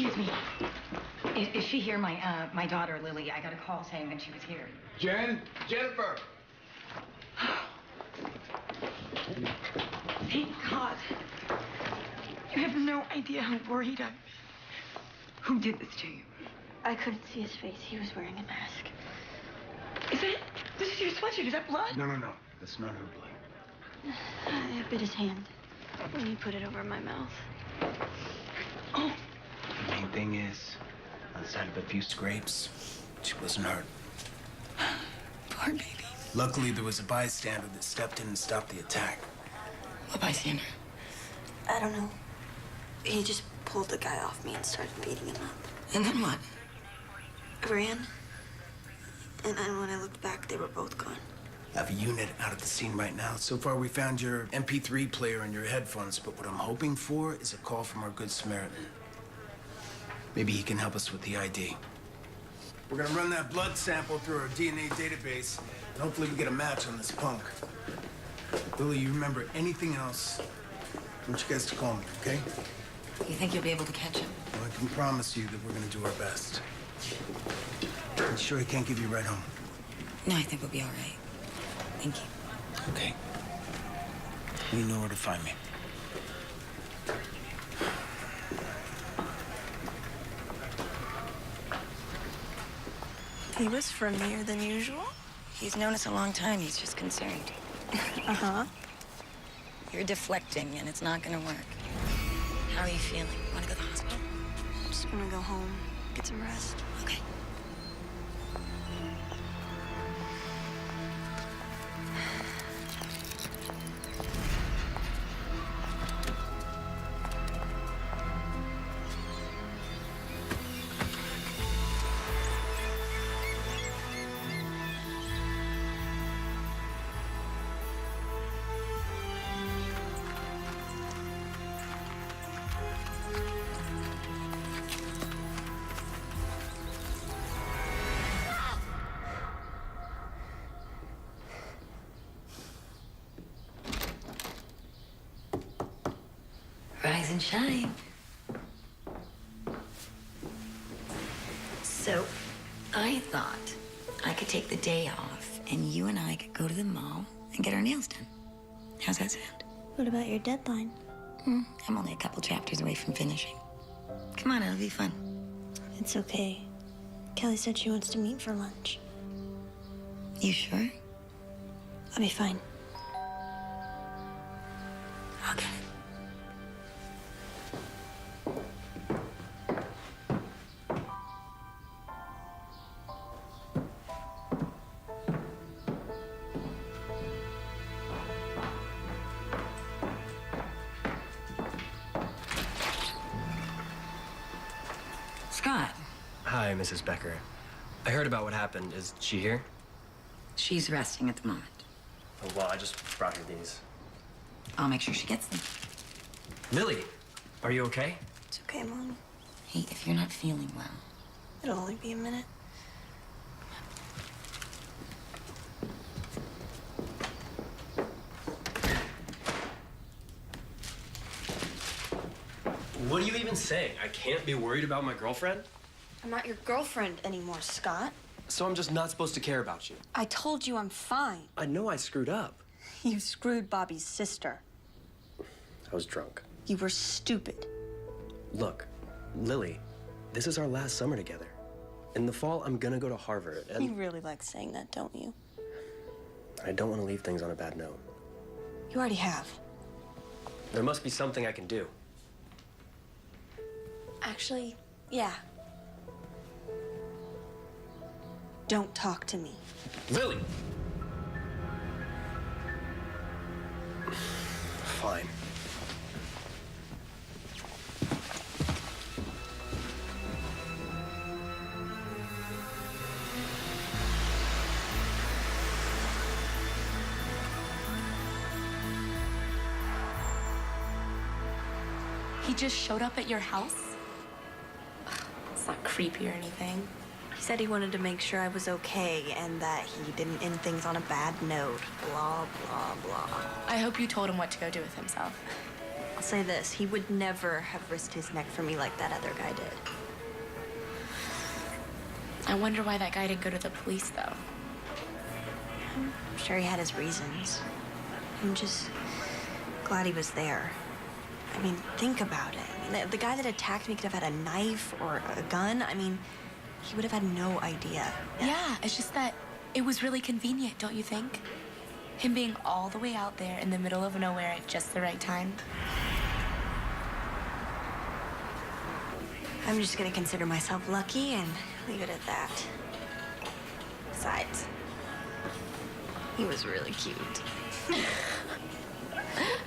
Excuse me. Is she here? My daughter, Lily. I got a call saying that she was here. Jennifer! Thank God. You have no idea how worried I'm. Who did this to you? I couldn't see his face. He was wearing a mask. This is your sweatshirt. Is that blood? No. That's not her blood. I bit his hand when he put it over my mouth. Oh. The main thing is, outside of a few scrapes, she wasn't hurt. Poor baby. Luckily, there was a bystander that stepped in and stopped the attack. What bystander? I don't know. He just pulled the guy off me and started beating him up. And then what? I ran. And then when I looked back, they were both gone. I have a unit out at the scene right now. So far, we found your MP3 player and your headphones, but what I'm hoping for is a call from our Good Samaritan. Maybe he can help us with the ID. We're gonna run that blood sample through our DNA database, and hopefully we get a match on this punk. Lily, you remember anything else, I want you guys to call me, okay? You think you'll be able to catch him? Well, I can promise you that we're gonna do our best. I'm sure I can't give you a ride home. No, I think we'll be all right. Thank you. Okay. You know where to find me. He was friendlier than usual. He's known us a long time. He's just concerned. Uh-huh. You're deflecting, and it's not gonna work. How are you feeling? Want to go to the hospital? I'm just gonna go home, get some rest. Okay. Rise and shine. So, I thought I could take the day off and you and I could go to the mall and get our nails done. How's that sound? What about your deadline? I'm only a couple chapters away from finishing. Come on, it'll be fun. It's okay. Kelly said she wants to meet for lunch. You sure? I'll be fine. Okay. Scott. Hi, Mrs. Becker. I heard about what happened. Is she here? She's resting at the moment. Oh, well, I just brought her these. I'll make sure she gets them. Lily, are you okay? It's okay, Mom. Hey, if you're not feeling well, It'll only be a minute. What are you even saying? I can't be worried about my girlfriend? I'm not your girlfriend anymore, Scott. So I'm just not supposed to care about you. I told you I'm fine. I know I screwed up. You screwed Bobby's sister. I was drunk. You were stupid. Look, Lily, this is our last summer together. In the fall, I'm gonna go to Harvard, and You really like saying that, don't you? I don't want to leave things on a bad note. You already have. There must be something I can do. Actually, yeah. Don't talk to me. Lily! Fine. He just showed up at your house? It's not creepy or anything. He said he wanted to make sure I was okay and that he didn't end things on a bad note. Blah, blah, blah. I hope you told him what to go do with himself. I'll say this, he would never have risked his neck for me like that other guy did. I wonder why that guy didn't go to the police, though. I'm sure he had his reasons. I'm just glad he was there. I mean, think about it. I mean, the guy that attacked me could have had a knife or a gun. I mean, he would have had no idea. Yeah, it's just that it was really convenient, don't you think? Him being all the way out there in the middle of nowhere at just the right time. I'm just gonna consider myself lucky and leave it at that. Besides, he was really cute.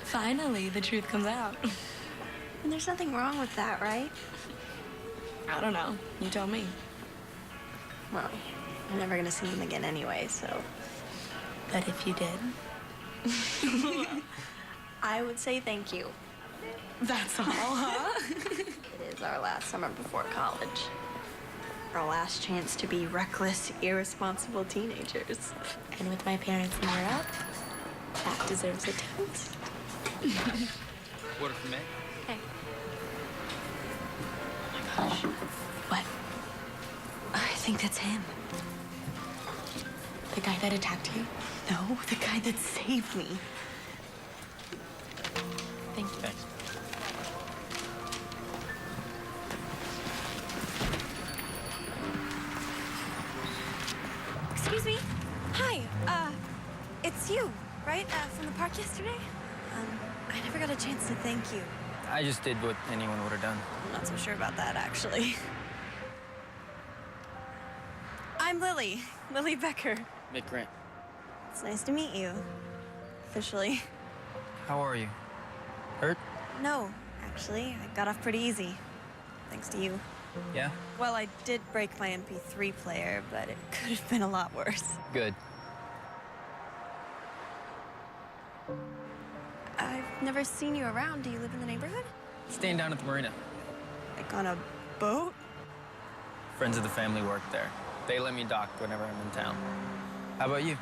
Finally, the truth comes out. And there's nothing wrong with that, right? I don't know. You tell me. Well, I'm never gonna see him again anyway, so. But if you did, I would say thank you. that's all, huh? It is our last summer before college. Our last chance to be reckless, irresponsible teenagers. And with my parents in Europe, that deserves a toast. Order for me? Hey. Oh my gosh. What? I think that's him. The guy that attacked you? No, the guy that saved me. Thank you. Thanks. Excuse me. Hi. It's you, right? From the park yesterday? I never got a chance to thank you. I just did what anyone would have done. I'm not so sure about that, actually. I'm Lily. Lily Becker. Mick Grant. It's nice to meet you. Officially. How are you? Hurt? No, actually. I got off pretty easy. Thanks to you. Yeah? Well, I did break my MP3 player, but it could have been a lot worse. Good. I've never seen you around. Do you live in the neighborhood? Staying down at the marina. Like on a boat? Friends of the family work there. They let me dock whenever I'm in town. How about you?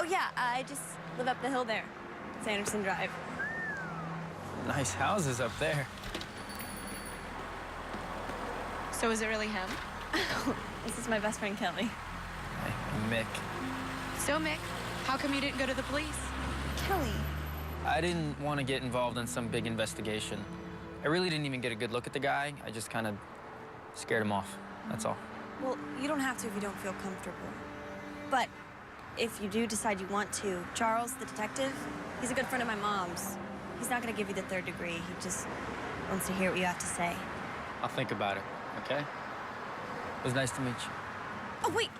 Oh, yeah. I just live up the hill there. Sanderson Drive. Nice houses up there. So is it really him? This is my best friend, Kelly. Hey, I'm Mick. So, Mick, how come you didn't go to the police? Kelly. I didn't want to get involved in some big investigation. I really didn't even get a good look at the guy. I just kind of scared him off. That's all. Well, you don't have to if you don't feel comfortable. But if you do decide you want to, Charles, the detective, he's a good friend of my mom's. He's not going to give you the 3rd degree. He just wants to hear what you have to say. I'll think about it, okay? It was nice to meet you. Oh, wait,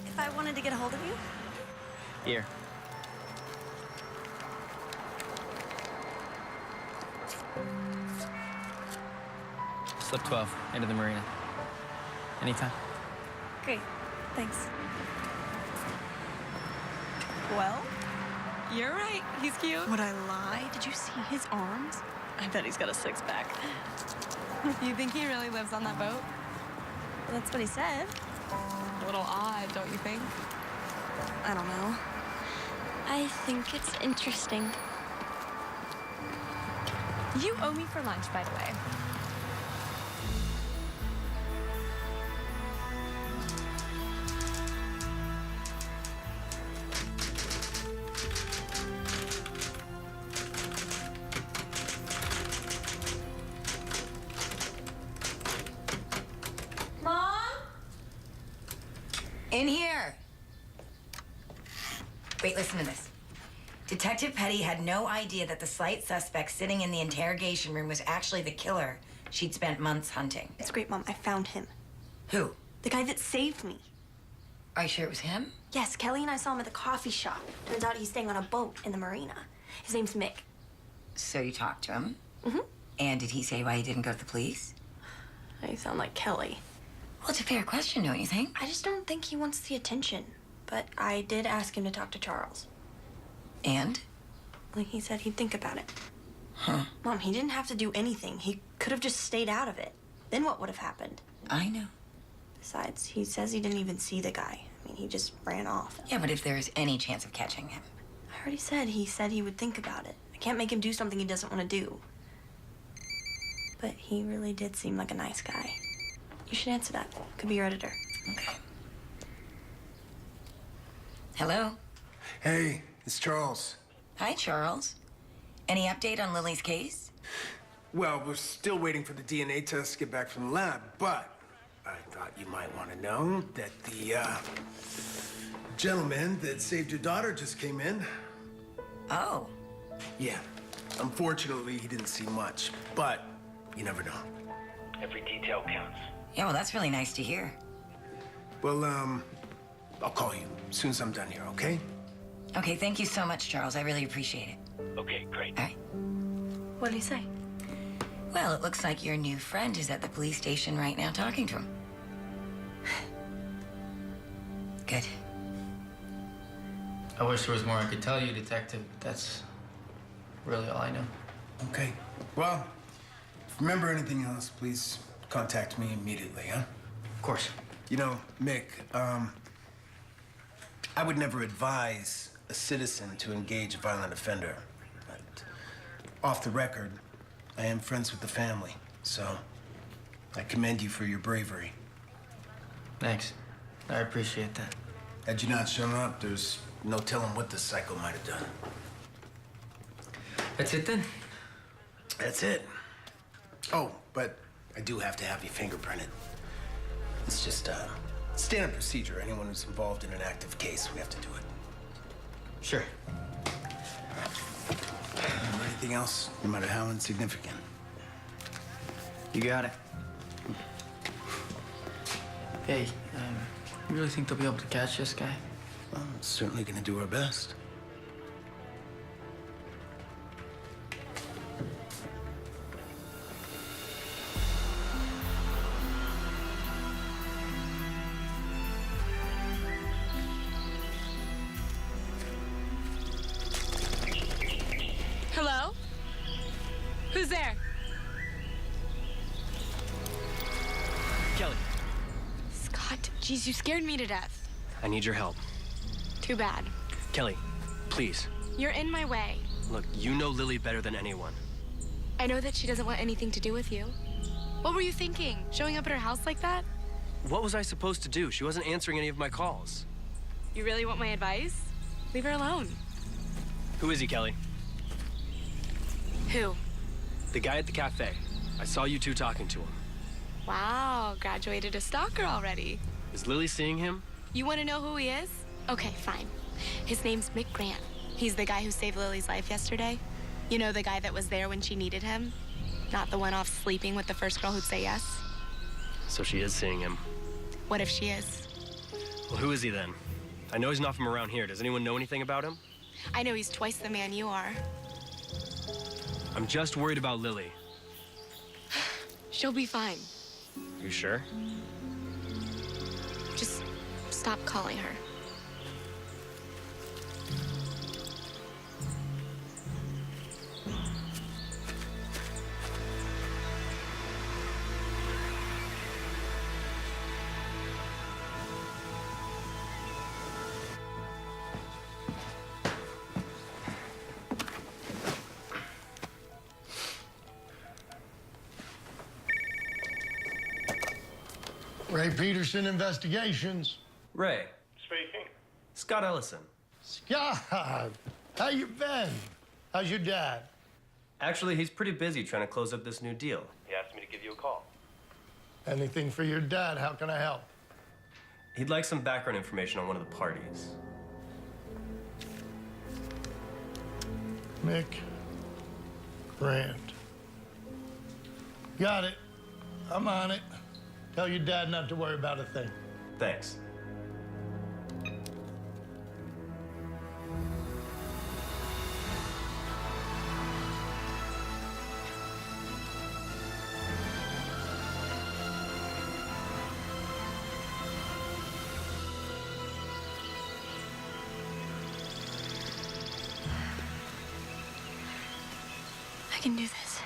if I wanted to get a hold of you? Here. Slip 12, into the marina. Anytime. Great, thanks. Well? You're right. He's cute. Would I lie? Did you see his arms? I bet he's got a 6-pack. You think he really lives on that boat? Well, that's what he said. A little odd, don't you think? I don't know. I think it's interesting. You owe me for lunch, by the way. In here. Wait, listen to this. Detective Petty had no idea that the slight suspect sitting in the interrogation room was actually the killer she'd spent months hunting. It's great, Mom. I found him. Who? The guy that saved me. Are you sure it was him? Yes, Kelly and I saw him at the coffee shop. Turns out he's staying on a boat in the marina. His name's Mick. So you talked to him? Mm-hmm. And did he say why he didn't go to the police? I sound like Kelly. Well, it's a fair question, don't you think? I just don't think he wants the attention. But I did ask him to talk to Charles. And? Well, he said he'd think about it. Huh. Mom, he didn't have to do anything. He could have just stayed out of it. Then what would have happened? I know. Besides, he says he didn't even see the guy. I mean, he just ran off. Yeah, but if there is any chance of catching him. I already said he would think about it. I I can't make him do something he doesn't want to do. But he really did seem like a nice guy. You should answer that. Could be your editor. Okay. Hello? Hey, it's Charles. Hi, Charles. Any update on Lily's case? Well, we're still waiting for the DNA test to get back from the lab, but I thought you might want to know that the gentleman that saved your daughter just came in. Oh. Yeah. Unfortunately, he didn't see much, but you never know. Every detail counts. Yeah, well, that's really nice to hear. Well, I'll call you as soon as I'm done here, okay? Okay, thank you so much, Charles. I really appreciate it. Okay, great. All right. What did he say? Well, it looks like your new friend is at the police station right now talking to him. Good. I wish there was more I could tell you, Detective, but that's really all I know. Okay. Well, if you remember anything else, please contact me immediately, huh? Of course. You know, Mick, I would never advise a citizen to engage a violent offender. But off the record, I am friends with the family, so I commend you for your bravery. Thanks. I appreciate that. Had you not shown up, there's no telling what this psycho might have done. That's it then? That's it. Oh, but I do have to have you fingerprinted. It's just standard procedure. Anyone who's involved in an active case, we have to do it. Sure. Anything else, no matter how insignificant? You got it. Hey, you really think they'll be able to catch this guy? Well, certainly gonna do our best. Hello? Who's there? Kelly, Scott, geez, you scared me to death. I need your help. Too bad. Kelly, please. You're in my way. Look, you know Lily better than anyone. I know that she doesn't want anything to do with you. What were you thinking? Showing up at her house like that? What was I supposed to do? She wasn't answering any of my calls. You really want my advice? Leave her alone. Who is he, Kelly? Who? The guy at the cafe. I saw you two talking to him. Wow, graduated a stalker already. Is Lily seeing him? You want to know who he is? Okay, fine. His name's Mick Grant. He's the guy who saved Lily's life yesterday. You know, the guy that was there when she needed him? Not the one off sleeping with the first girl who'd say yes? So she is seeing him. What if she is? Well, who is he then? I know he's not from around here. Does anyone know anything about him? I know he's twice the man you are. I'm just worried about Lily. She'll be fine. You sure? Just stop calling her. Ray Peterson Investigations. Ray. Speaking. Scott Ellison. Scott, how you been? How's your dad? Actually, he's pretty busy trying to close up this new deal. He asked me to give you a call. Anything for your dad? How can I help? He'd like some background information on one of the parties. Mick Grant. Got it. I'm on it. Tell your dad not to worry about a thing. Thanks. I can do this.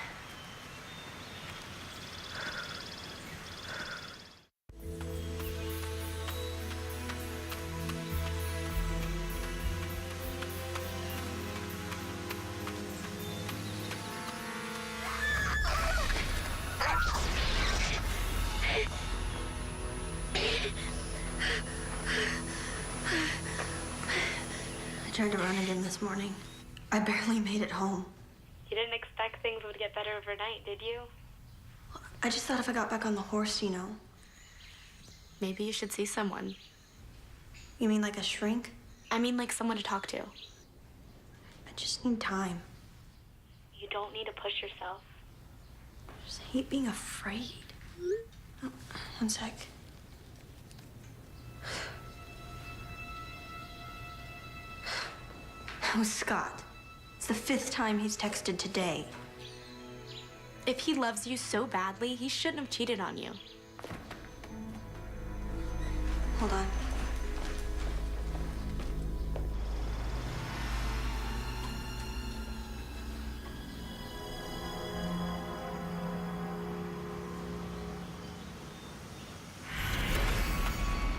tried to run again this morning. I barely made it home. You didn't expect things would get better overnight, did you? I just thought if I got back on the horse, you know. Maybe you should see someone. You mean like a shrink? I mean, like someone to talk to. I just need time. You don't need to push yourself. I just hate being afraid. Oh, one sec. Oh, Scott. It's the 5th time he's texted today. If he loves you so badly, he shouldn't have cheated on you. Hold on.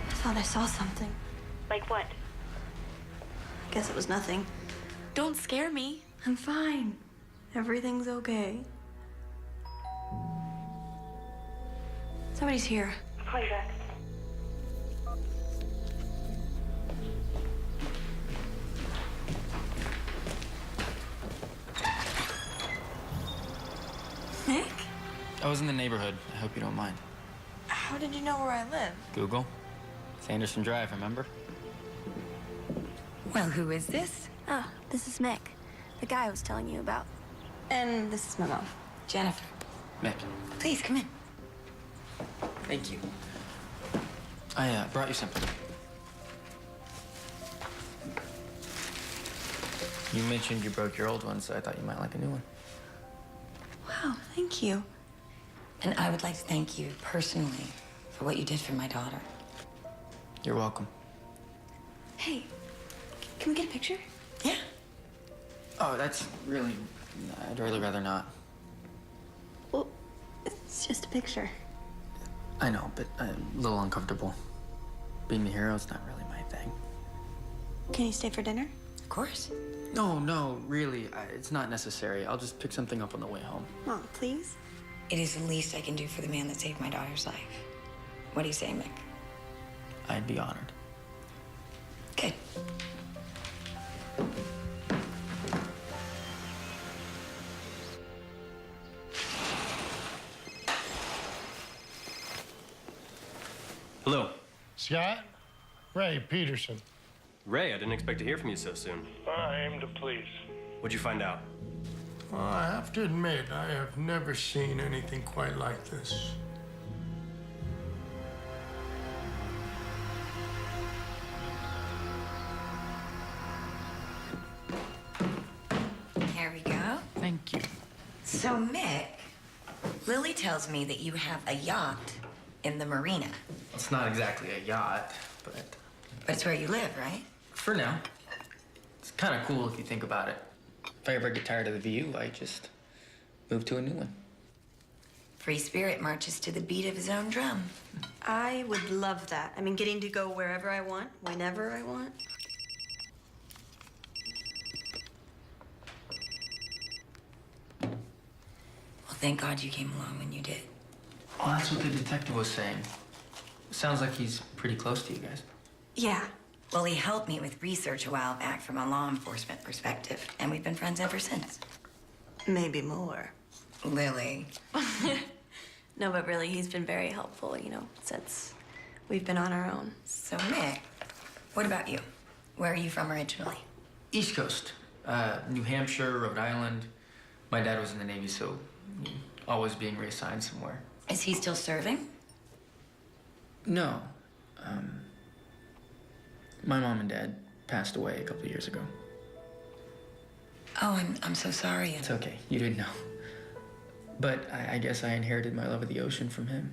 I thought I saw something. Like what? I guess it was nothing. Don't scare me. I'm fine. Everything's okay. Somebody's here. I'll call you back. Nick? I was in the neighborhood. I hope you don't mind. How did you know where I live? Google. Sanderson Drive, remember? Well, who is this? Oh, this is Mick, the guy I was telling you about. And this is my mom. Jennifer. Mick. Please come in. Thank you. I brought you something. You mentioned you broke your old one, so I thought you might like a new one. Wow, thank you. And I would like to thank you personally for what you did for my daughter. You're welcome. Hey, can we get a picture? Yeah. Oh, that's really... I'd really rather not. Well, it's just a picture. I know, but I'm a little uncomfortable. Being the hero is not really my thing. Can you stay for dinner? Of course. No, really. It's not necessary. I'll just pick something up on the way home. Mom, please? It is the least I can do for the man that saved my daughter's life. What do you say, Mick? I'd be honored. Good. Hello. Scott? Ray Peterson. Ray, I didn't expect to hear from you so soon. I aim to please. What'd you find out? Well, I have to admit, I have never seen anything quite like this. Here we go. Thank you. So, Mick, Lily tells me that you have a yacht in the marina. It's not exactly a yacht, but But it's where you live, right? for now, it's kind of cool if you think about it. If I ever get tired of the view, I just move to a new one. Free spirit marches to the beat of his own drum. I would love that. I mean, getting to go wherever I want, whenever I want. Well, thank God you came along when you did. Well, that's what the detective was saying. Sounds like he's pretty close to you guys. Yeah. Well, he helped me with research a while back from a law enforcement perspective, and we've been friends ever since. Maybe more. Lily. No, but really, he's been very helpful, you know, since we've been on our own. So, Mick, what about you? Where are you from originally? East Coast, New Hampshire, Rhode Island. My dad was in the Navy, so always being reassigned somewhere. Is he still serving? No. My mom and dad passed away a couple of years ago. Oh, I'm so sorry. It's okay. You didn't know. But I guess I inherited my love of the ocean from him.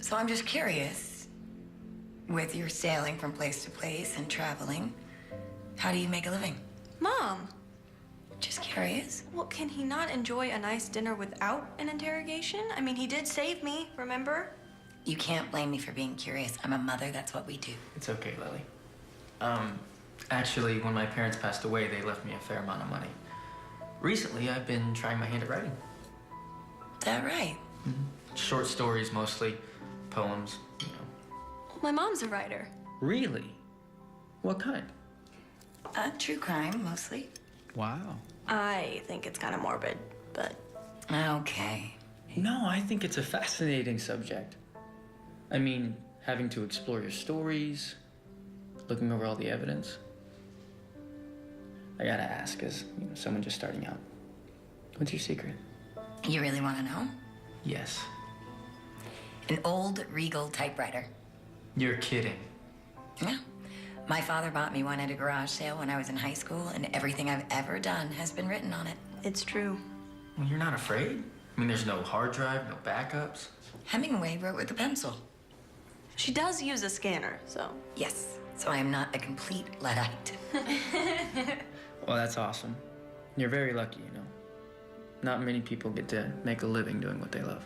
So I'm just curious. With your sailing from place to place and traveling, how do you make a living? Mom! Just curious. Well, can he not enjoy a nice dinner without an interrogation? I mean, he did save me, remember? You can't blame me for being curious. I'm a mother, that's what we do. It's okay, Lily. Actually, when my parents passed away, they left me a fair amount of money. Recently, I've been trying my hand at writing. Is that right? Short stories, mostly. Poems, you know. My mom's a writer. Really? What kind? True crime, mostly. Wow. I think it's kind of morbid, but Okay. No, I think it's a fascinating subject. I mean, having to explore your stories, looking over all the evidence. I gotta ask, as someone just starting out, what's your secret? You really want to know? Yes. An old Regal typewriter. You're kidding. Yeah. My father bought me one at a garage sale when I was in high school, and everything I've ever done has been written on it. it's true. Well, you're not afraid? I mean, there's no hard drive, no backups. Hemingway wrote with a pencil. She does use a scanner, so. Yes, so I am not a complete Luddite. Well, that's awesome. You're very lucky, you know. Not many people get to make a living doing what they love.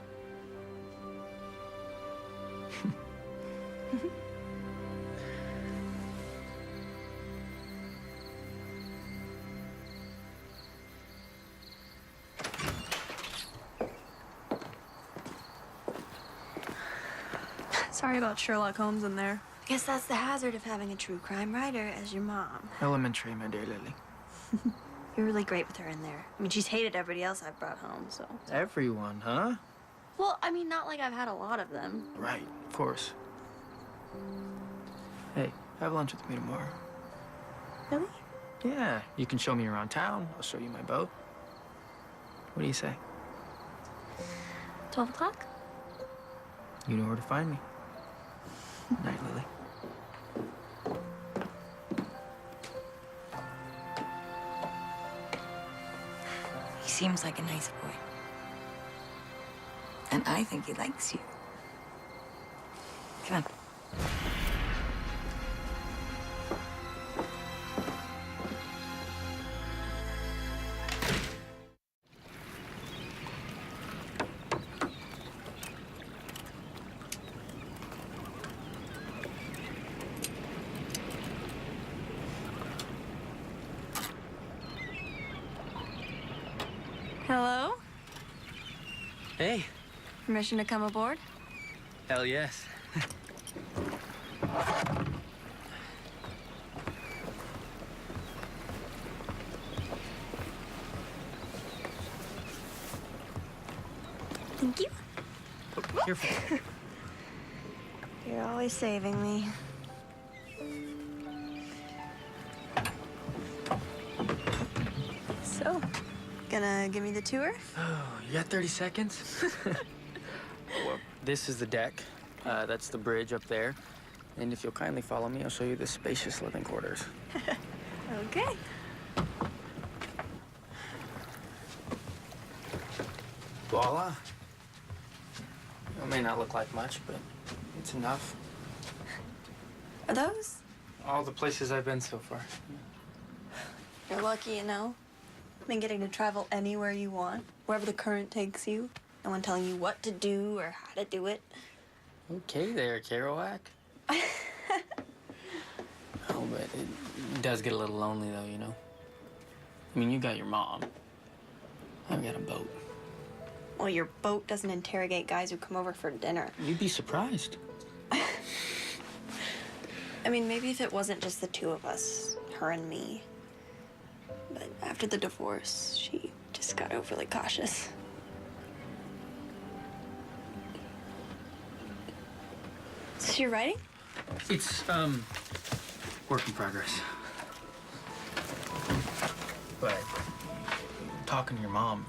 Sorry about Sherlock Holmes in there. I guess that's the hazard of having a true crime writer as your mom. Elementary, my dear Lily. You're really great with her in there. I mean, she's hated everybody else I've brought home, so. Everyone, huh? Well, I mean, not like I've had a lot of them. Right, of course. Hey, have lunch with me tomorrow. Really? Yeah, you can show me around town. I'll show you my boat. What do you say? 12 o'clock? You know where to find me. Night, Lily. He seems like a nice boy. And I think he likes you. Come on. Hello? Hey. Permission to come aboard? Hell yes. Thank you. Careful. You're always saving me. So, gonna give me the tour? Oh, you got 30 seconds? Well, this is the deck. That's the bridge up there. And if you'll kindly follow me, I'll show you the spacious living quarters. Okay. Voila. It may not look like much, but it's enough. Are those? All the places I've been so far. You're lucky, you know. I mean, getting to travel anywhere you want, wherever the current takes you. No one telling you what to do or how to do it. Okay there, Kerouac. Oh, but it does get a little lonely, though, you know? I mean, you got your mom. I've got a boat. Well, your boat doesn't interrogate guys who come over for dinner. You'd be surprised. I mean, maybe if it wasn't just the two of us, her and me. But after the divorce, she just got overly cautious. Is she writing? It's, work in progress. But talking to your mom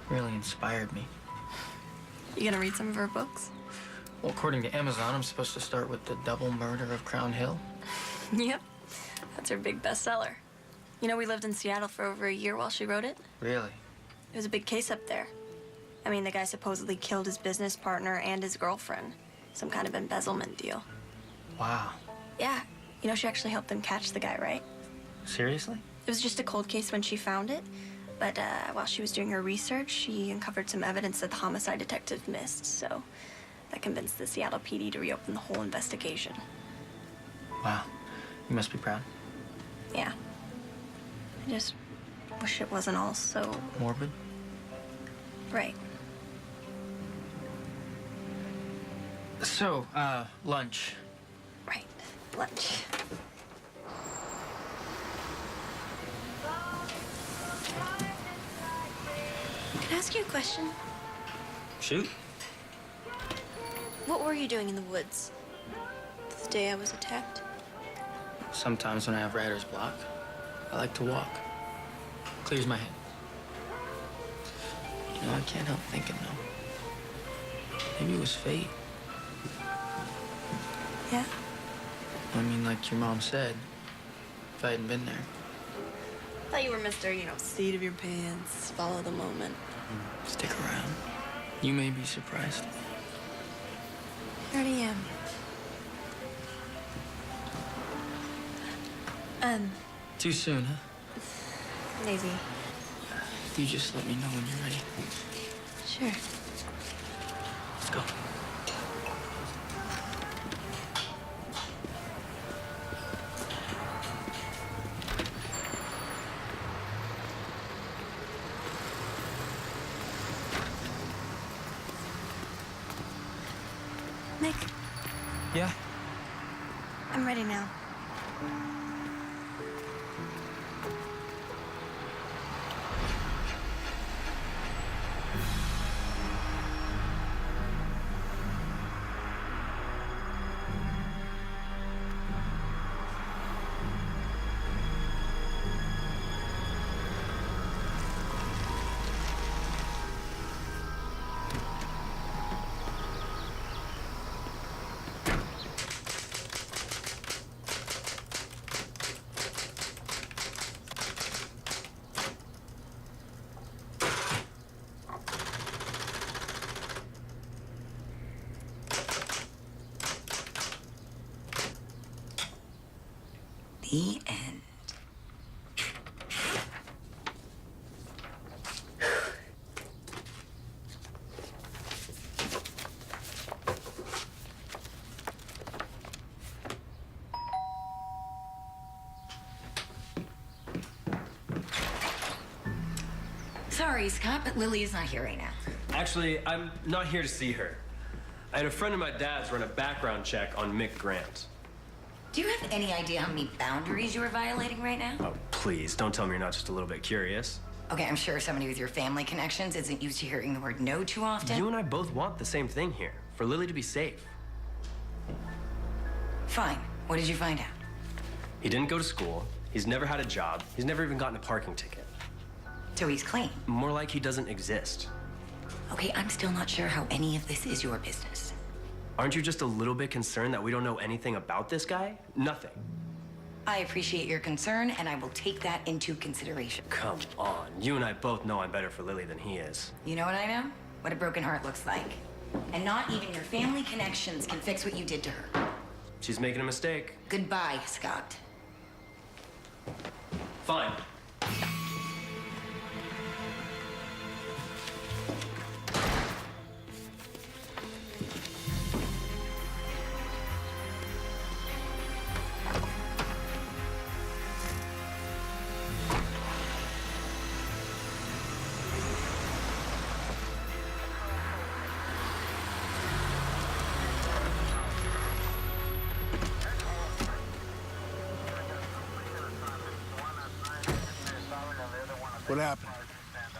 really inspired me. You gonna read some of her books? Well, according to Amazon, I'm supposed to start with The Double Murder of Crown Hill. Yep. That's her big bestseller. You know, we lived in Seattle for over a year while she wrote it. Really? It was a big case up there. I mean, the guy supposedly killed his business partner and his girlfriend. Some kind of embezzlement deal. Wow. Yeah. You know, she actually helped them catch the guy, right? Seriously? It was just a cold case when she found it. But while she was doing her research, she uncovered some evidence that the homicide detective missed. So that convinced the Seattle PD to reopen the whole investigation. Wow. You must be proud. Yeah. I just wish it wasn't all so... Morbid? Right. So, lunch. Right. lunch. Can I ask you a question? Shoot. What were you doing in the woods the day I was attacked? Sometimes when I have writer's block, I like to walk. Clears my head. You know, I can't help thinking, though. Maybe it was fate. Yeah? I mean, like your mom said, if I hadn't been there. I thought you were Mr., seat of your pants, follow the moment. Stick around. You may be surprised. I already am. Too soon, huh? Lazy. You just let me know when you're ready. Sure. Let's go. Nick, Yeah? I'm ready now. The end. Sorry, Scott, but Lily is not here right now. Actually, I'm not here to see her. I had a friend of my dad's run a background check on Mick Grant. Do you have any idea how many boundaries you are violating right now? Oh, please, don't tell me you're not just a little bit curious. Okay, I'm sure somebody with your family connections isn't used to hearing the word no too often. You and I both want the same thing here, for Lily to be safe. Fine. What did you find out? He didn't go to school, he's never had a job, he's never even gotten a parking ticket. So he's clean. More like he doesn't exist. Okay, I'm still not sure how any of this is your business. Aren't you just a little bit concerned that we don't know anything about this guy? Nothing. I appreciate your concern, and I will take that into consideration. Come on, you and I both know I'm better for Lily than he is. You know what I know? What a broken heart looks like. And not even your family connections can fix what you did to her. She's making a mistake. Goodbye, Scott. Fine. What happened?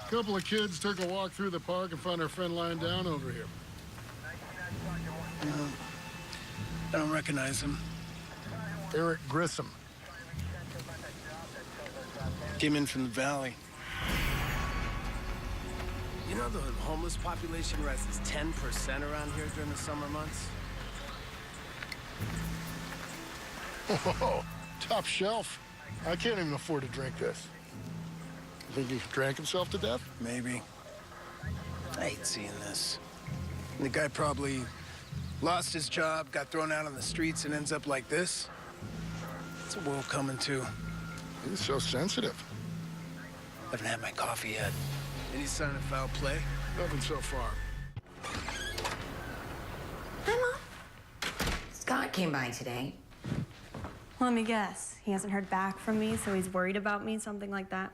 A couple of kids took a walk through the park and found our friend lying down over here. I don't recognize him. Eric Grissom. Came in from the valley. You know the homeless population rises 10% around here during the summer months? Whoa, top shelf. I can't even afford to drink this. Think he drank himself to death? Maybe. I hate seeing this. The guy probably lost his job, got thrown out on the streets, and ends up like this. What's the world coming to? He's so sensitive. Haven't had my coffee yet. Any sign of foul play? Nothing so far. Hi, Mom. Scott came by today. Let me guess. He hasn't heard back from me, so he's worried about me, something like that.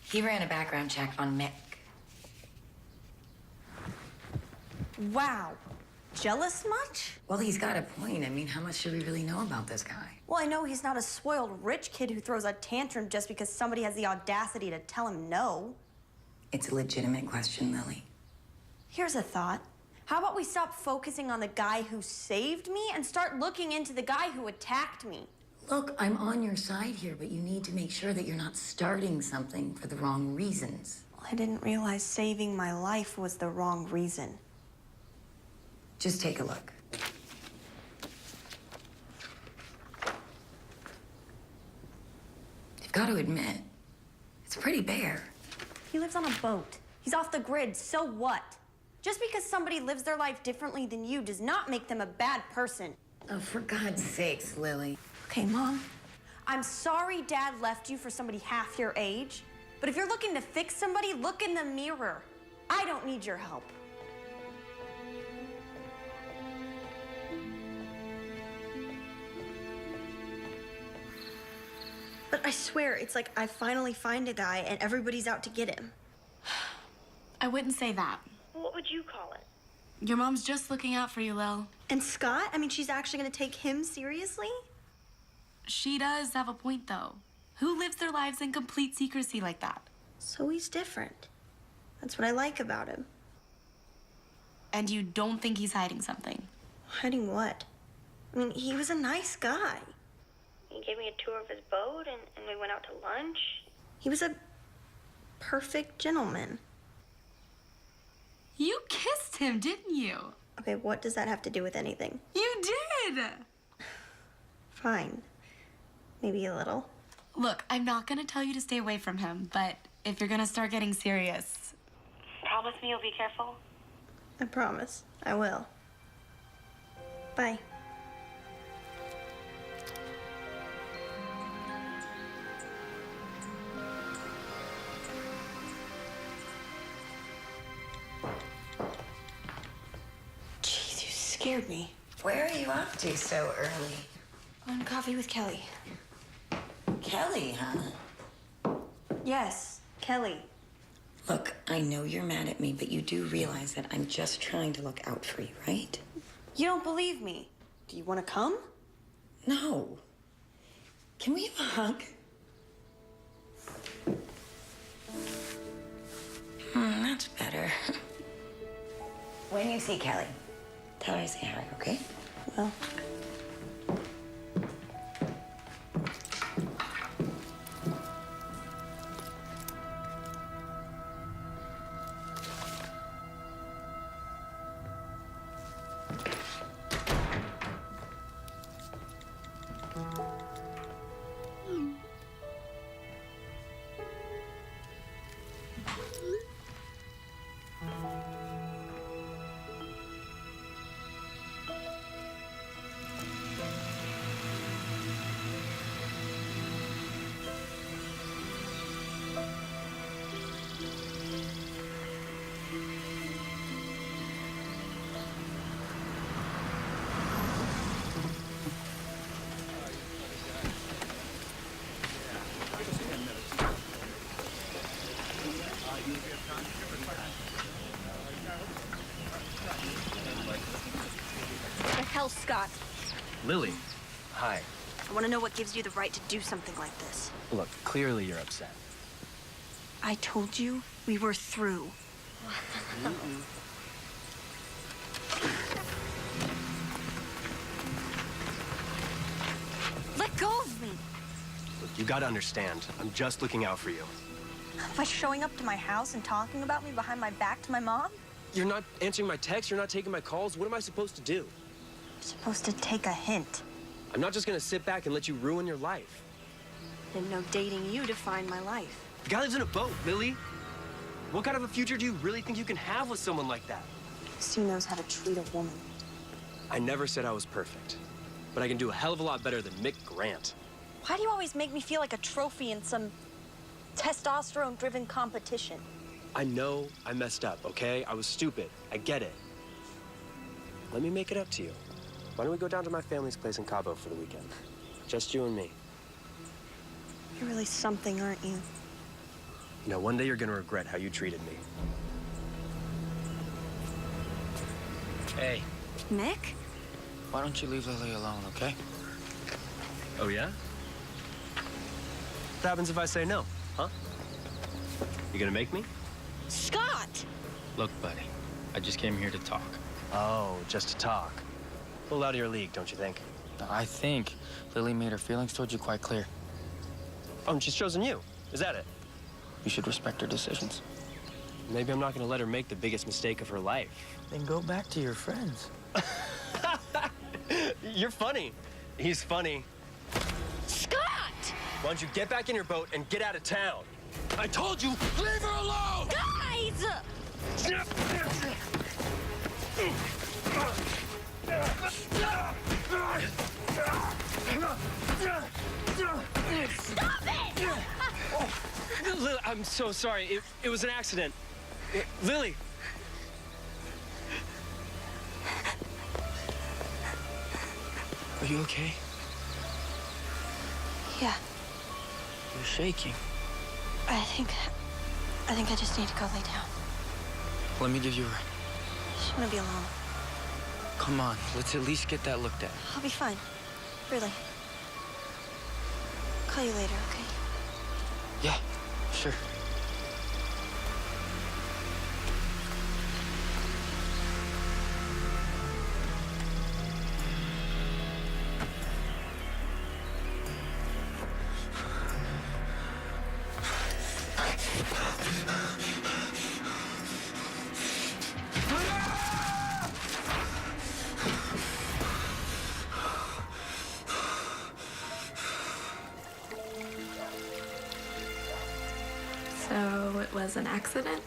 He ran a background check on Mick. Wow. Jealous much? Well, he's got a point. I mean, how much should we really know about this guy? Well, I know he's not a spoiled rich kid who throws a tantrum just because somebody has the audacity to tell him no. It's a legitimate question, Lily. Here's a thought. How about we stop focusing on the guy who saved me and start looking into the guy who attacked me? Look, I'm on your side here, but you need to make sure that you're not starting something for the wrong reasons. Well, I didn't realize saving my life was the wrong reason. Just take a look. You've got to admit, it's pretty bare. He lives on a boat. He's off the grid, so what? Just because somebody lives their life differently than you does not make them a bad person. Oh, for God's sakes, Lily. Okay, Mom. I'm sorry Dad left you for somebody half your age, but if you're looking to fix somebody, look in the mirror. I don't need your help. But I swear, it's like I finally find a guy and everybody's out to get him. I wouldn't say that. What would you call it? Your mom's just looking out for you, Lil. And Scott? I mean, she's actually gonna take him seriously? She does have a point, though. Who lives their lives in complete secrecy like that? So he's different. That's what I like about him. And you don't think he's hiding something? Hiding what? I mean, he was a nice guy. He gave me a tour of his boat and we went out to lunch. He was a perfect gentleman. You kissed him, didn't you? Okay, what does that have to do with anything? You did! Fine. Maybe a little. Look, I'm not gonna tell you to stay away from him, but if you're gonna start getting serious... Promise me you'll be careful? I promise. I will. Bye. Jeez, you scared me. Where are you off to so early? On coffee with Kelly. Kelly, huh? Yes, Kelly. Look, I know you're mad at me, but you do realize that I'm just trying to look out for you, right? You don't believe me. Do you want to come? No. Can we have a hug? That's better. When you see Kelly, tell her I say hi, okay? Well. The hell, Scott? Lily, hi. I want to know what gives you the right to do something like this. Look, clearly you're upset. I told you we were through. Let go of me! Look, you gotta understand, I'm just looking out for you. By showing up to my house and talking about me behind my back to my mom? You're not answering my texts, you're not taking my calls. What am I supposed to do? I'm supposed to take a hint. I'm not just gonna sit back and let you ruin your life. Didn't know dating you defined my life. The guy lives in a boat, Lily. What kind of a future do you really think you can have with someone like that? He knows how to treat a woman. I never said I was perfect, but I can do a hell of a lot better than Mick Grant. Why do you always make me feel like a trophy in some testosterone-driven competition? I know I messed up, okay? I was stupid. I get it. Let me make it up to you. Why don't we go down to my family's place in Cabo for the weekend? Just you and me. You're really something, aren't you? You know, one day you're gonna regret how you treated me. Hey, Mick? Why don't you leave Lily alone, okay? Oh, yeah? What happens if I say no, huh? You gonna make me? Scott! Look, buddy, I just came here to talk. Oh, just to talk. A little out of your league, don't you think? I think Lily made her feelings towards you quite clear. Oh, and she's chosen you. Is that it? You should respect her decisions. Maybe I'm not gonna let her make the biggest mistake of her life. Then go back to your friends. You're funny. He's funny. Scott! Why don't you get back in your boat and get out of town? I told you, leave her alone! Guys! Stop it! Lily, I'm so sorry. It was an accident. Lily! Are you okay? Yeah, You're shaking. I think I just need to go lay down. Let me give you a... I just want to be alone. Come on, let's at least get that looked at. I'll be fine. Really. Call you later, okay? Yeah, sure. So it was an accident?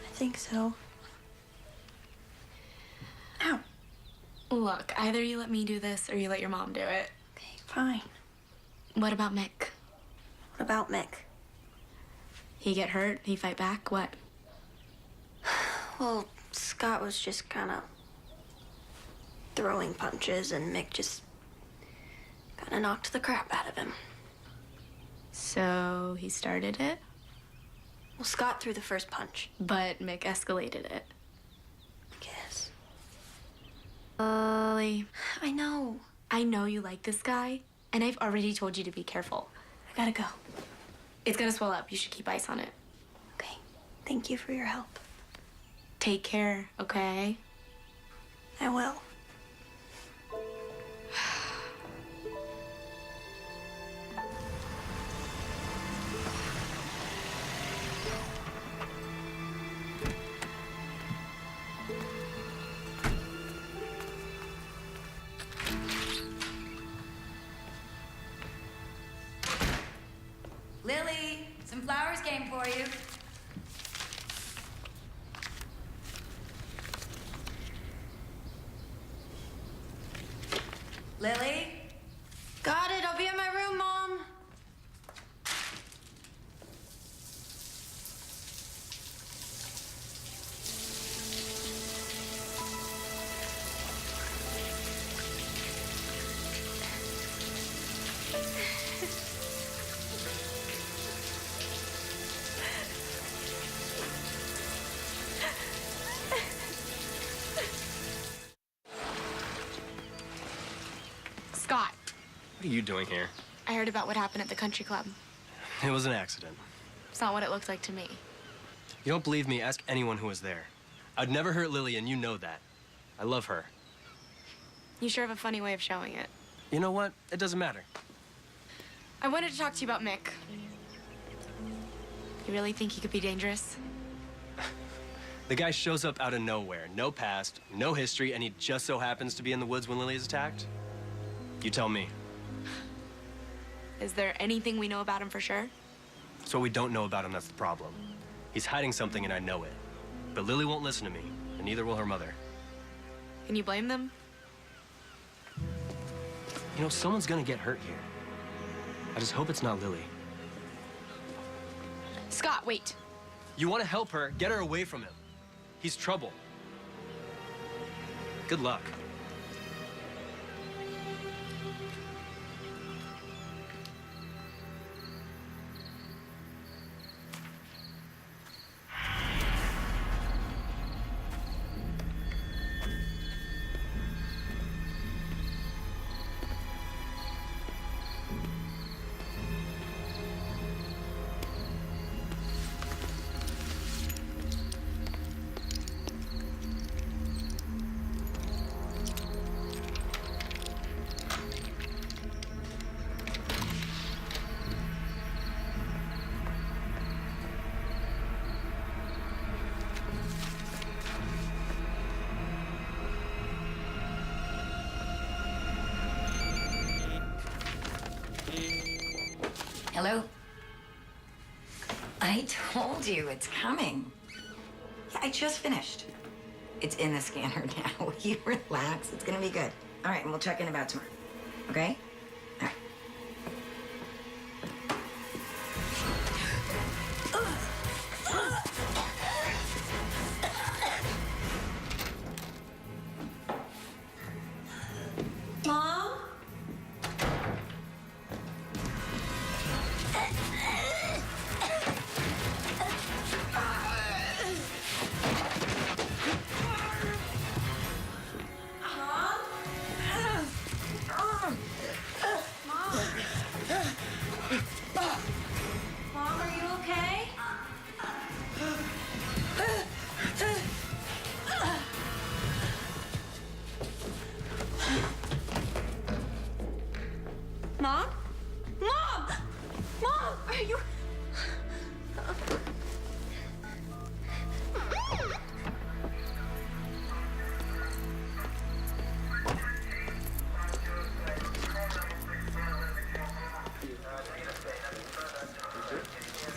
I think so. Ow. Look, either you let me do this or you let your mom do it. Okay, fine. What about Mick? What about Mick? He get hurt? He fight back? What? Well, Scott was just kind of throwing punches, and Mick just kind of knocked the crap out of him. So he started it, Well, Scott threw the first punch, but Mick escalated it. I guess. Lily, I know. I know you like this guy, and I've already told you to be careful. I gotta go. It's gonna swell up. You should keep ice on it. Okay. Thank you for your help. Take care, okay? I will. Lily, some flowers came for you. Lily? Got it. I'll be in my room, Mom. Scott, What are you doing here? I heard about what happened at the country club. It was an accident. It's not what it looked like to me. You don't believe me? Ask anyone who was there. I'd never hurt Lily, and you know that. I love her. You sure have a funny way of showing it. You know what? It doesn't matter. I wanted to talk to you about Mick. You really think he could be dangerous? The guy shows up out of nowhere. No past, no history, and he just so happens to be in the woods when Lily is attacked? You tell me. Is there anything we know about him for sure? It's what we don't know about him that's the problem. He's hiding something, and I know it. But Lily won't listen to me, and neither will her mother. Can you blame them? You know, someone's gonna get hurt here. I just hope it's not Lily. Scott, wait. You want to help her, get her away from him. He's trouble. Good luck. Hello? I told you it's coming. Yeah, I just finished. It's in the scanner now. You relax. It's gonna be good. All right, and we'll check in about tomorrow. Okay? All right. Mom? Mom, are you okay? Mom? Mom! Mom, are you...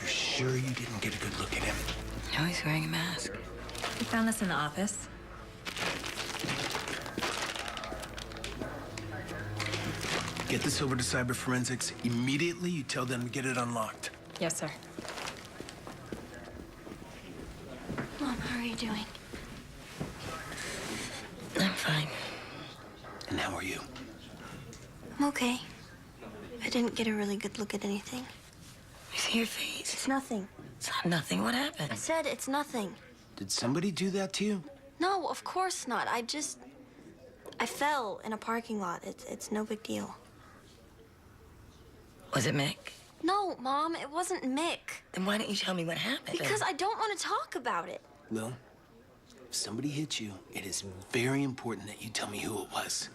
You sure you didn't get a good look at him? No, he's wearing a mask. We found this in the office. Get this over to Cyber Forensics. Immediately, you tell them to get it unlocked. Yes, sir. Mom, how are you doing? I'm fine. And how are you? I'm okay. I didn't get a really good look at anything. I see your face. It's nothing. It's not nothing. What happened? I said it's nothing. Did somebody do that to you? No, of course not. I fell in a parking lot. It's no big deal. Was it Mick? No, Mom, it wasn't Mick. Then why don't you tell me what happened? Because I don't want to talk about it. Well, if somebody hit you, it is very important that you tell me who it was.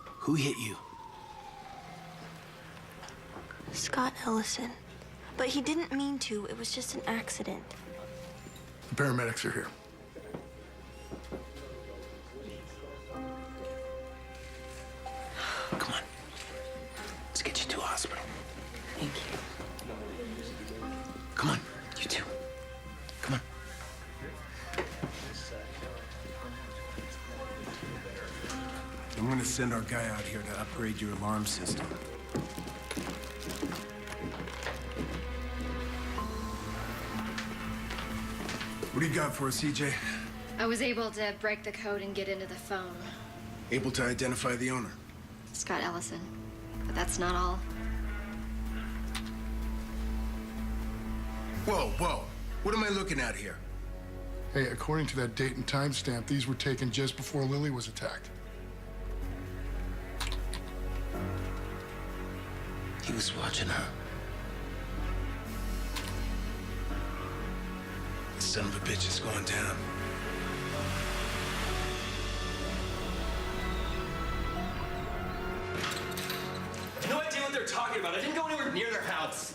Who hit you? Scott Ellison. But he didn't mean to. It was just an accident. The paramedics are here. Come on. Let's get you to a hospital. Thank you. Come on, you two. Come on. I'm gonna send our guy out here to upgrade your alarm system. What do you got for us, CJ? I was able to break the code and get into the phone. Able to identify the owner? Scott Ellison. But that's not all. Whoa, whoa. What am I looking at here? Hey, according to that date and timestamp, these were taken just before Lily was attacked. He was watching her. The son of a bitch is going down. No idea what they're talking about. I didn't go anywhere near their house.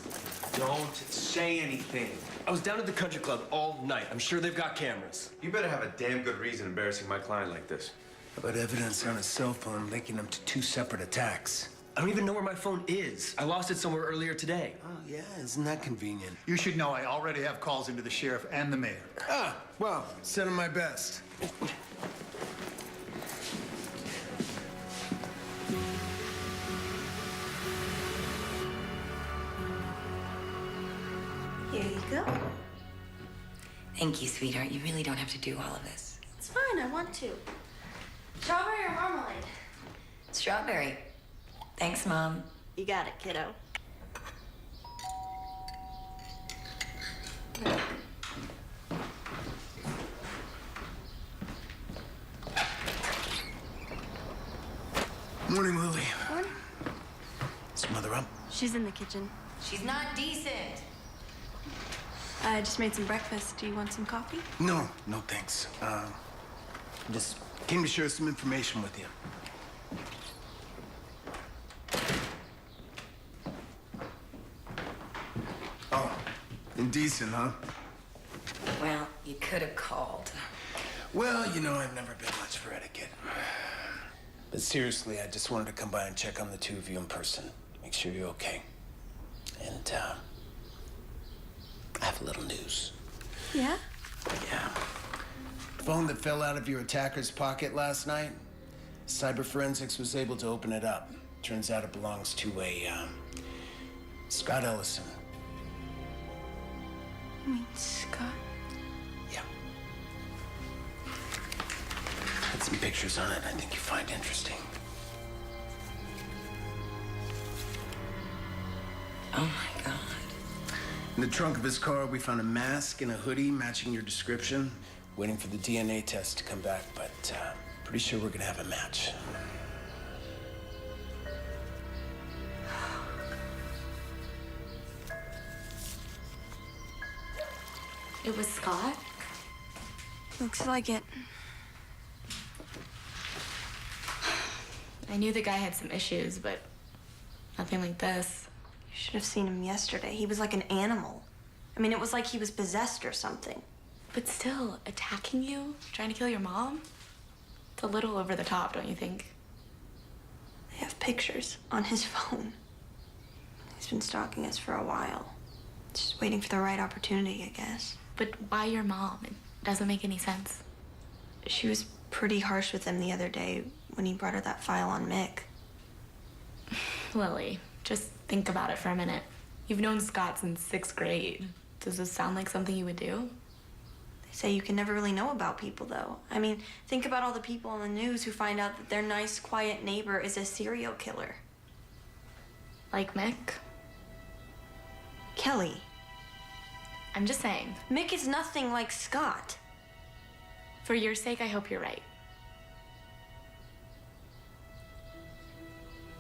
Don't say anything. I was down at the country club all night. I'm sure they've got cameras. You better have a damn good reason embarrassing my client like this. How about evidence on his cell phone linking him to 2 separate attacks? I don't even know where my phone is. I lost it somewhere earlier today. Oh, yeah, isn't that convenient? You should know I already have calls into the sheriff and the mayor. Ah, well, send him my best. Here you go. Thank you, sweetheart. You really don't have to do all of this. It's fine, I want to. Strawberry or marmalade? Strawberry. Thanks, Mom. You got it, kiddo. Morning, Lily. Morning. Is your mother up? She's in the kitchen. She's not decent. I just made some breakfast. Do you want some coffee? No, no thanks. Just came to share some information with you. Oh, indecent, huh? Well, you could have called. Well, you know, I've never been much for etiquette. But seriously, I just wanted to come by and check on the two of you in person. make sure you're okay. And, I have a little news. Yeah? Yeah. Phone that fell out of your attacker's pocket last night, Cyber Forensics was able to open it up. Turns out it belongs to a, Scott Ellison. You mean Scott? Yeah. Had some pictures on it I think you find interesting. Oh my God. In the trunk of his car, we found a mask and a hoodie matching your description. Waiting for the DNA test to come back, but pretty sure we're gonna have a match. It was Scott? Looks like it. I knew the guy had some issues, but nothing like this. You should have seen him yesterday. He was like an animal. I mean, it was like he was possessed or something. But still, attacking you? Trying to kill your mom? It's a little over the top, don't you think? They have pictures on his phone. He's been stalking us for a while. Just waiting for the right opportunity, I guess. But why your mom? It doesn't make any sense. She was pretty harsh with him the other day when he brought her that file on Mick. Lily, just think about it for a minute. You've known Scott since 6th grade. Does this sound like something you would do? They say you can never really know about people, though. I mean, think about all the people on the news who find out that their nice, quiet neighbor is a serial killer. Like Mick? Kelly. I'm just saying. Mick is nothing like Scott. For your sake, I hope you're right.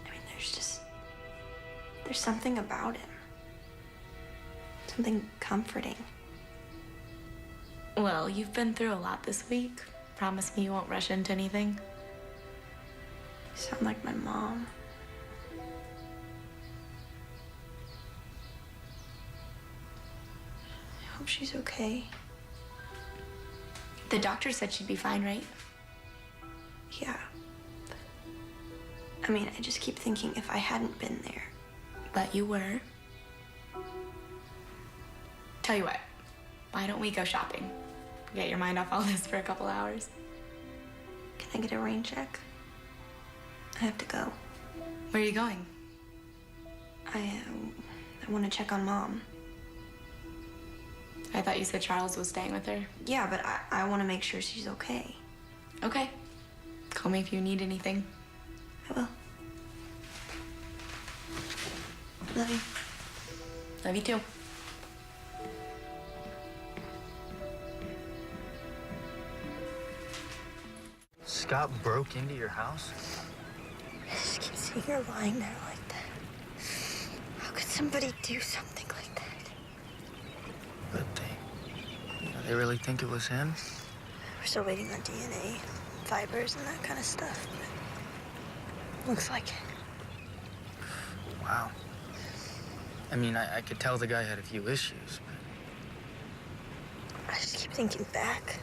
I mean, there's something about him. Something comforting. Well, you've been through a lot this week. Promise me you won't rush into anything. You sound like my mom. I hope she's okay. The doctor said she'd be fine, right? Yeah. I mean, I just keep thinking if I hadn't been there. But you were. Tell you what, why don't we go shopping? Get your mind off all this for a couple hours. Can I get a rain check? I have to go. Where are you going? I want to check on Mom. I thought you said Charles was staying with her. Yeah, but I want to make sure she's okay. Okay. Call me if you need anything. I will. Love you. Love you too. Scott broke into your house? I just keep seeing her lying there like that. How could somebody do something like that? But they really think it was him? We're still waiting on DNA, fibers, and that kind of stuff. But looks like it. Wow. I mean, I could tell the guy had a few issues, but... I just keep thinking back.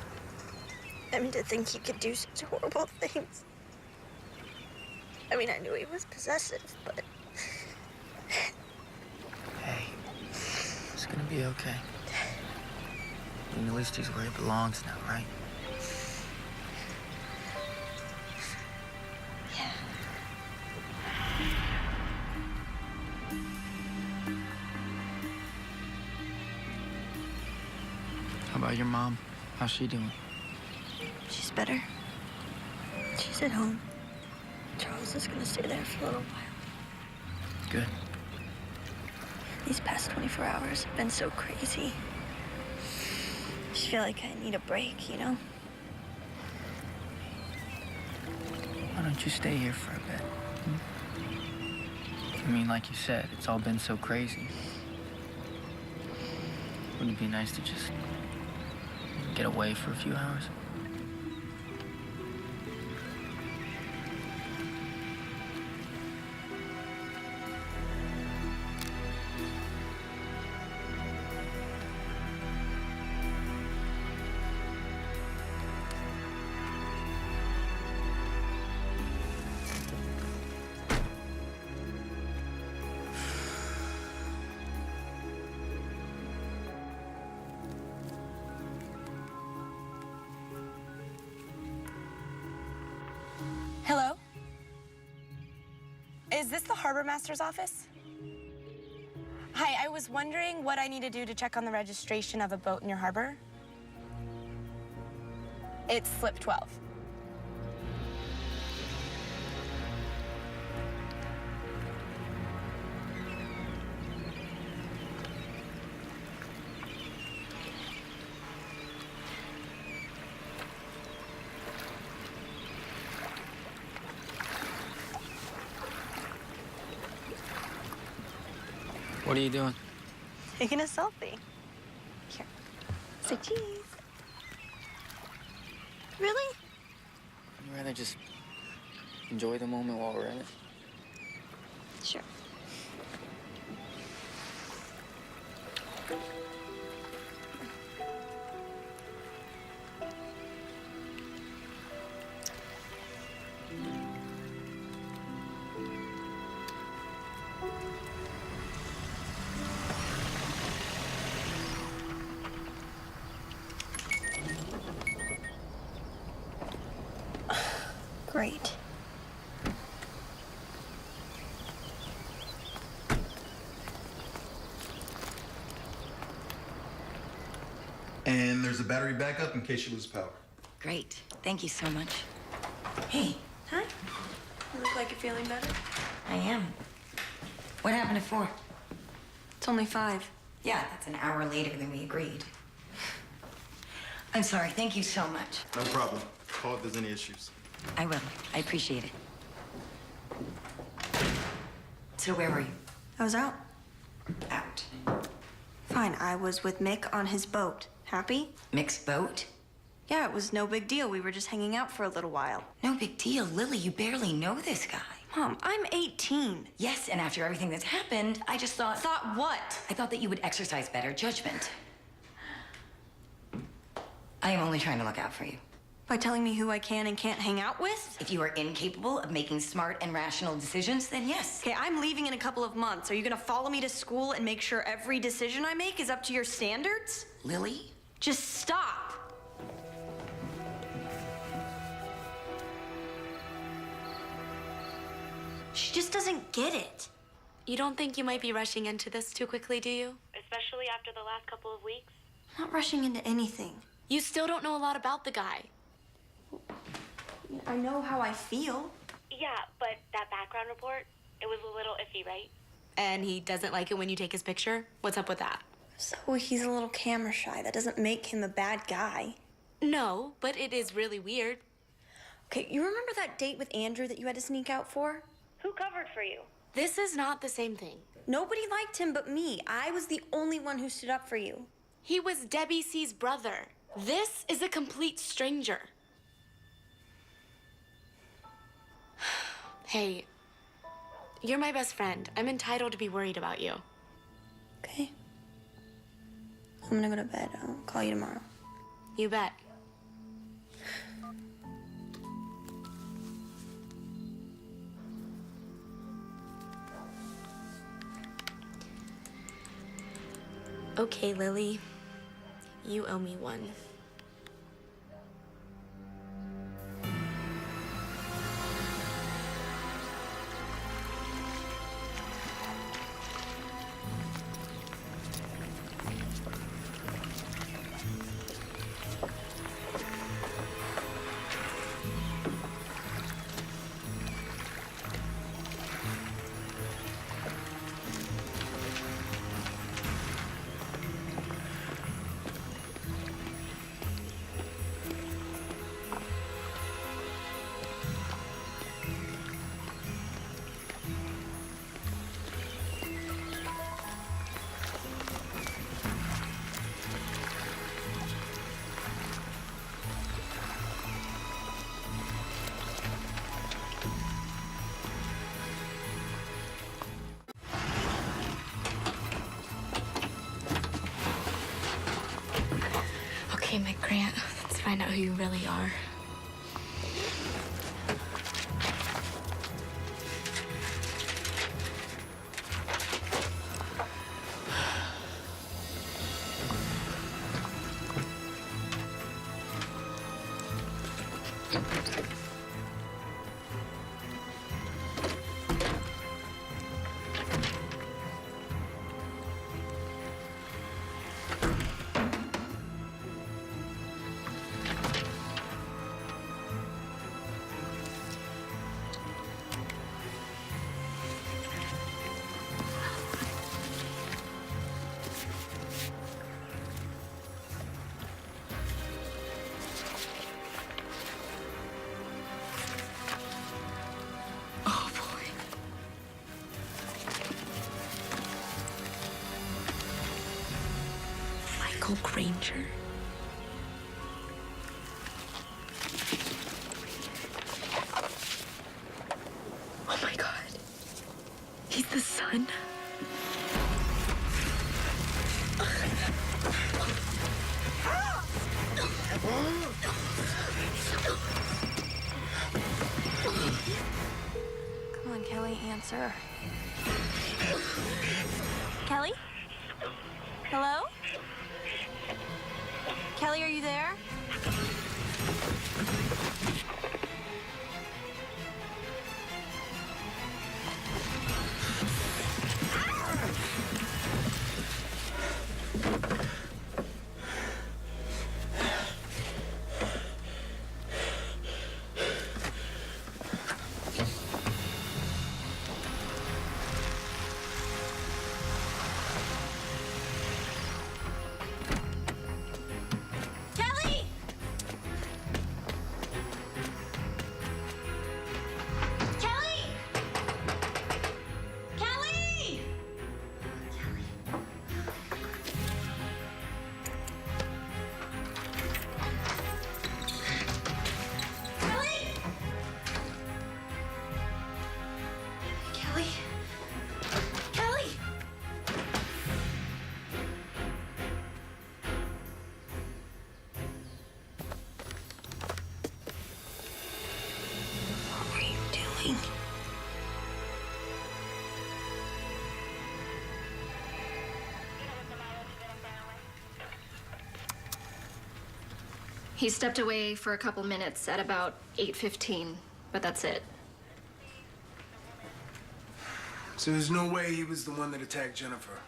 I mean, to think he could do such horrible things. I mean, I knew he was possessive, but... Hey, it's gonna be okay. I mean, at least he's where he belongs now, right? Yeah. How about your mom? How's she doing? She's better. She's at home. Charles is gonna stay there for a little while. Good. These past 24 hours have been so crazy. I just feel like I need a break, you know? Why don't you stay here for a bit? I mean, like you said, it's all been so crazy. Wouldn't it be nice to just get away for a few hours? Hello? Is this the harbor master's office? Hi, I was wondering what I need to do to check on the registration of a boat in your harbor. It's slip 12. What are you doing? Taking a selfie. Here. Say cheese. Really? I'd rather just enjoy the moment while we're in it. Sure. Great. And there's a battery backup in case you lose power. Great. Thank you so much. Hey, Hi. You look like you're feeling better. I am. What happened at 4? It's only 5. Yeah, that's an hour later than we agreed. I'm sorry. Thank you so much. No problem. Call if there's any issues. I will. I appreciate it. So where were you? I was out. Out. Fine. I was with Mick on his boat. Happy? Mick's boat? Yeah, it was no big deal. We were just hanging out for a little while. No big deal. Lily, you barely know this guy. Mom, I'm 18. Yes, and after everything that's happened, I just thought... Thought what? I thought that you would exercise better judgment. I am only trying to look out for you. By telling me who I can and can't hang out with? If you are incapable of making smart and rational decisions, then yes. Okay, I'm leaving in a couple of months. Are you gonna follow me to school and make sure every decision I make is up to your standards? Lily? Just stop. She just doesn't get it. You don't think you might be rushing into this too quickly, do you? Especially after the last couple of weeks? I'm not rushing into anything. You still don't know a lot about the guy. I know how I feel. Yeah, but that background report, it was a little iffy, right? And he doesn't like it when you take his picture? What's up with that? So he's a little camera shy. That doesn't make him a bad guy. No, but it is really weird. Okay, you remember that date with Andrew that you had to sneak out for? Who covered for you? This is not the same thing. Nobody liked him but me. I was the only one who stood up for you. He was Debbie C's brother. This is a complete stranger. Hey, you're my best friend. I'm entitled to be worried about you. Okay. I'm gonna go to bed. I'll call you tomorrow. You bet. Okay, Lily. You owe me one. Okay, Mick Grant, let's find out who you really are. stranger. Oh my God. He's the son. Come on, Kelly, answer. Kelly? Hello? Kelly, are you there? Kelly! Kelly! Kelly! Kelly! Kelly? Kelly! What are you doing? He stepped away for a couple minutes at about 8:15, but that's it. So there's no way he was the one that attacked Jennifer.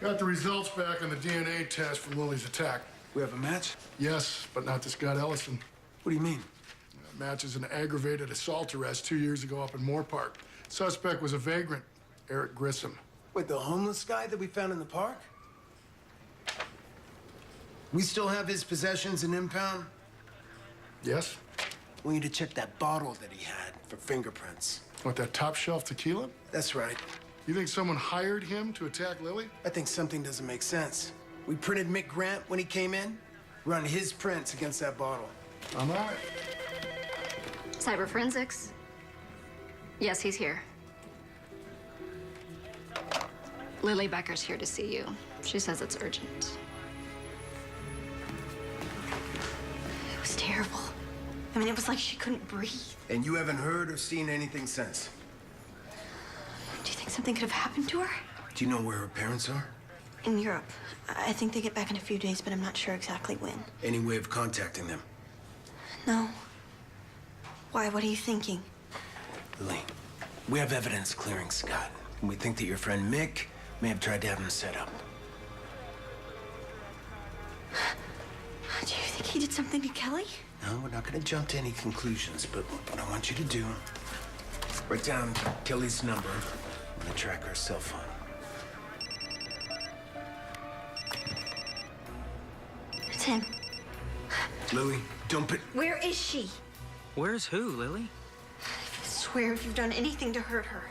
Got the results back on the DNA test from Lily's attack. We have a match? Yes, but not to Scott Ellison. What do you mean? That match is an aggravated assault arrest 2 years ago up in Moore Park. Suspect was a vagrant, Eric Grissom. Wait, the homeless guy that we found in the park? We still have his possessions in impound? Yes? We need to check that bottle that he had for fingerprints. What, that top shelf tequila? That's right. You think someone hired him to attack Lily? I think something doesn't make sense. We printed Mick Grant when he came in. Run his prints against that bottle. I'm on it. Cyber forensics. Yes, he's here. Lily Becker's here to see you. She says it's urgent. It was terrible. I mean, it was like she couldn't breathe. And you haven't heard or seen anything since? Do you think something could have happened to her? Do you know where her parents are? In Europe. I think they get back in a few days, but I'm not sure exactly when. Any way of contacting them? No. Why? What are you thinking? Lily, we have evidence clearing Scott. And we think that your friend Mick may have tried to have him set up. Do you think he did something to Kelly? No, we're not going to jump to any conclusions, but what I want you to do, write down Kelly's number. I'm going to track her cell phone. It's him. Lily, don't put... Where is she? Where's who, Lily? I swear if you've done anything to hurt her.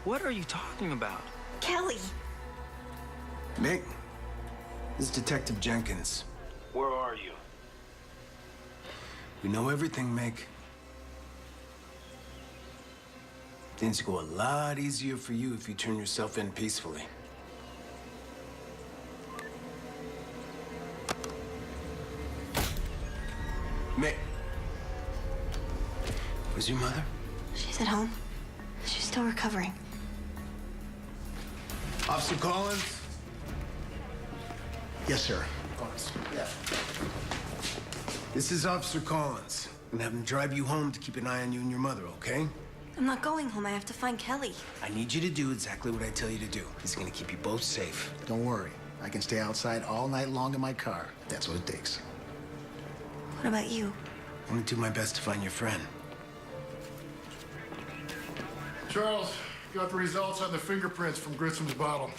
What are you talking about? Kelly! Mick, this is Detective Jenkins. Where are you? We know everything, Mick. Things go a lot easier for you if you turn yourself in peacefully. Mick. Where's your mother? She's at home. She's still recovering. Officer Collins? Yes, sir. Yeah. This is Officer Collins. I'm gonna have him drive you home to keep an eye on you and your mother, okay? I'm not going home. I have to find Kelly. I need you to do exactly what I tell you to do. He's gonna keep you both safe. Don't worry. I can stay outside all night long in my car. If that's what it takes. What about you? I'm gonna do my best to find your friend. Charles, got the results on the fingerprints from Grissom's bottle.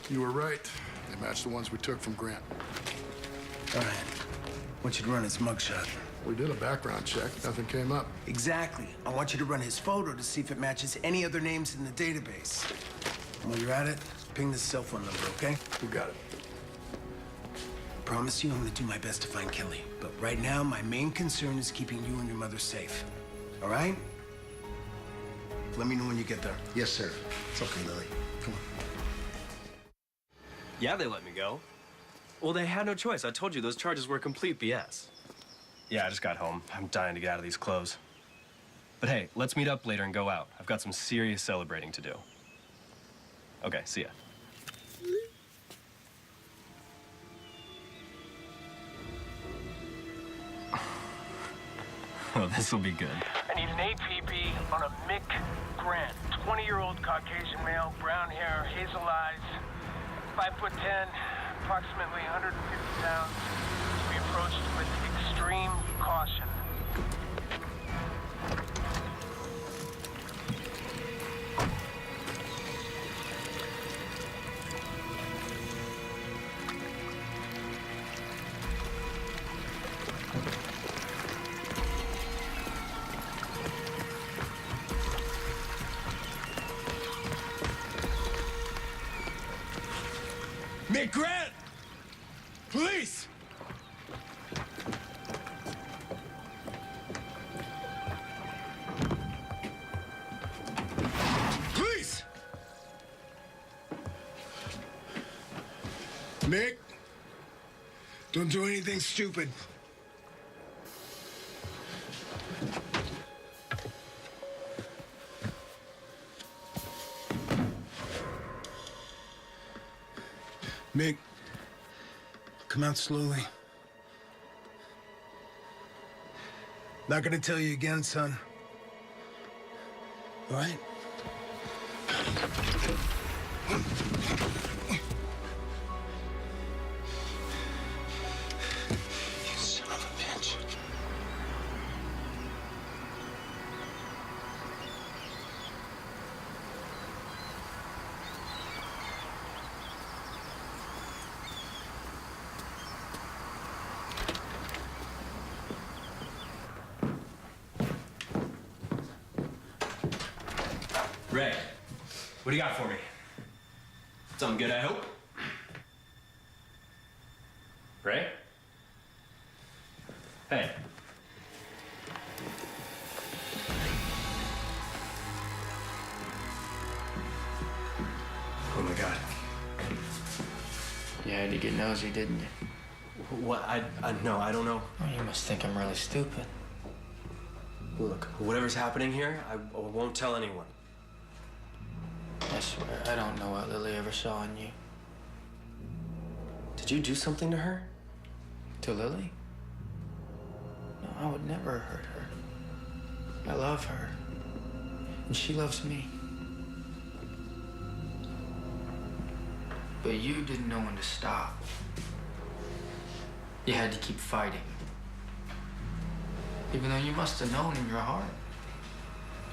You were right. They matched the ones we took from Grant. All right. I want you to run his mugshot. We did a background check. Nothing came up. Exactly. I want you to run his photo to see if it matches any other names in the database. And while you're at it, ping this cell phone number, okay? You got it. promise you I'm gonna do my best to find Kelly. But right now, my main concern is keeping you and your mother safe. All right? Let me know when you get there. Yes, sir. It's okay, Lily. Come on. Yeah, they let me go. Well, they had no choice. I told you those charges were complete BS. Yeah, I just got home. I'm dying to get out of these clothes. But hey, let's meet up later and go out. I've got some serious celebrating to do. Okay, see ya. Oh, this'll be good. I need an APB on a Mick Grant, 20-year-old Caucasian male, brown hair, hazel eyes, 5'10", approximately 150 pounds, to be approached with extreme caution. Mick Grant! Police! Police! Mick, don't do anything stupid. Mick, come out slowly. Not gonna tell you again, son. All right? You son of a bitch. Ray, what do you got for me? Something good, I hope? Ray? Hey. Oh my God. You had to get nosy, didn't you? What? No, I don't know. Oh, you must think I'm really stupid. Look, whatever's happening here, I won't tell anyone. I swear, I don't know what Lily ever saw in you. Did you do something to her? To Lily? No, I would never hurt her. I love her. And she loves me. But you didn't know when to stop. You had to keep fighting. Even though you must have known in your heart,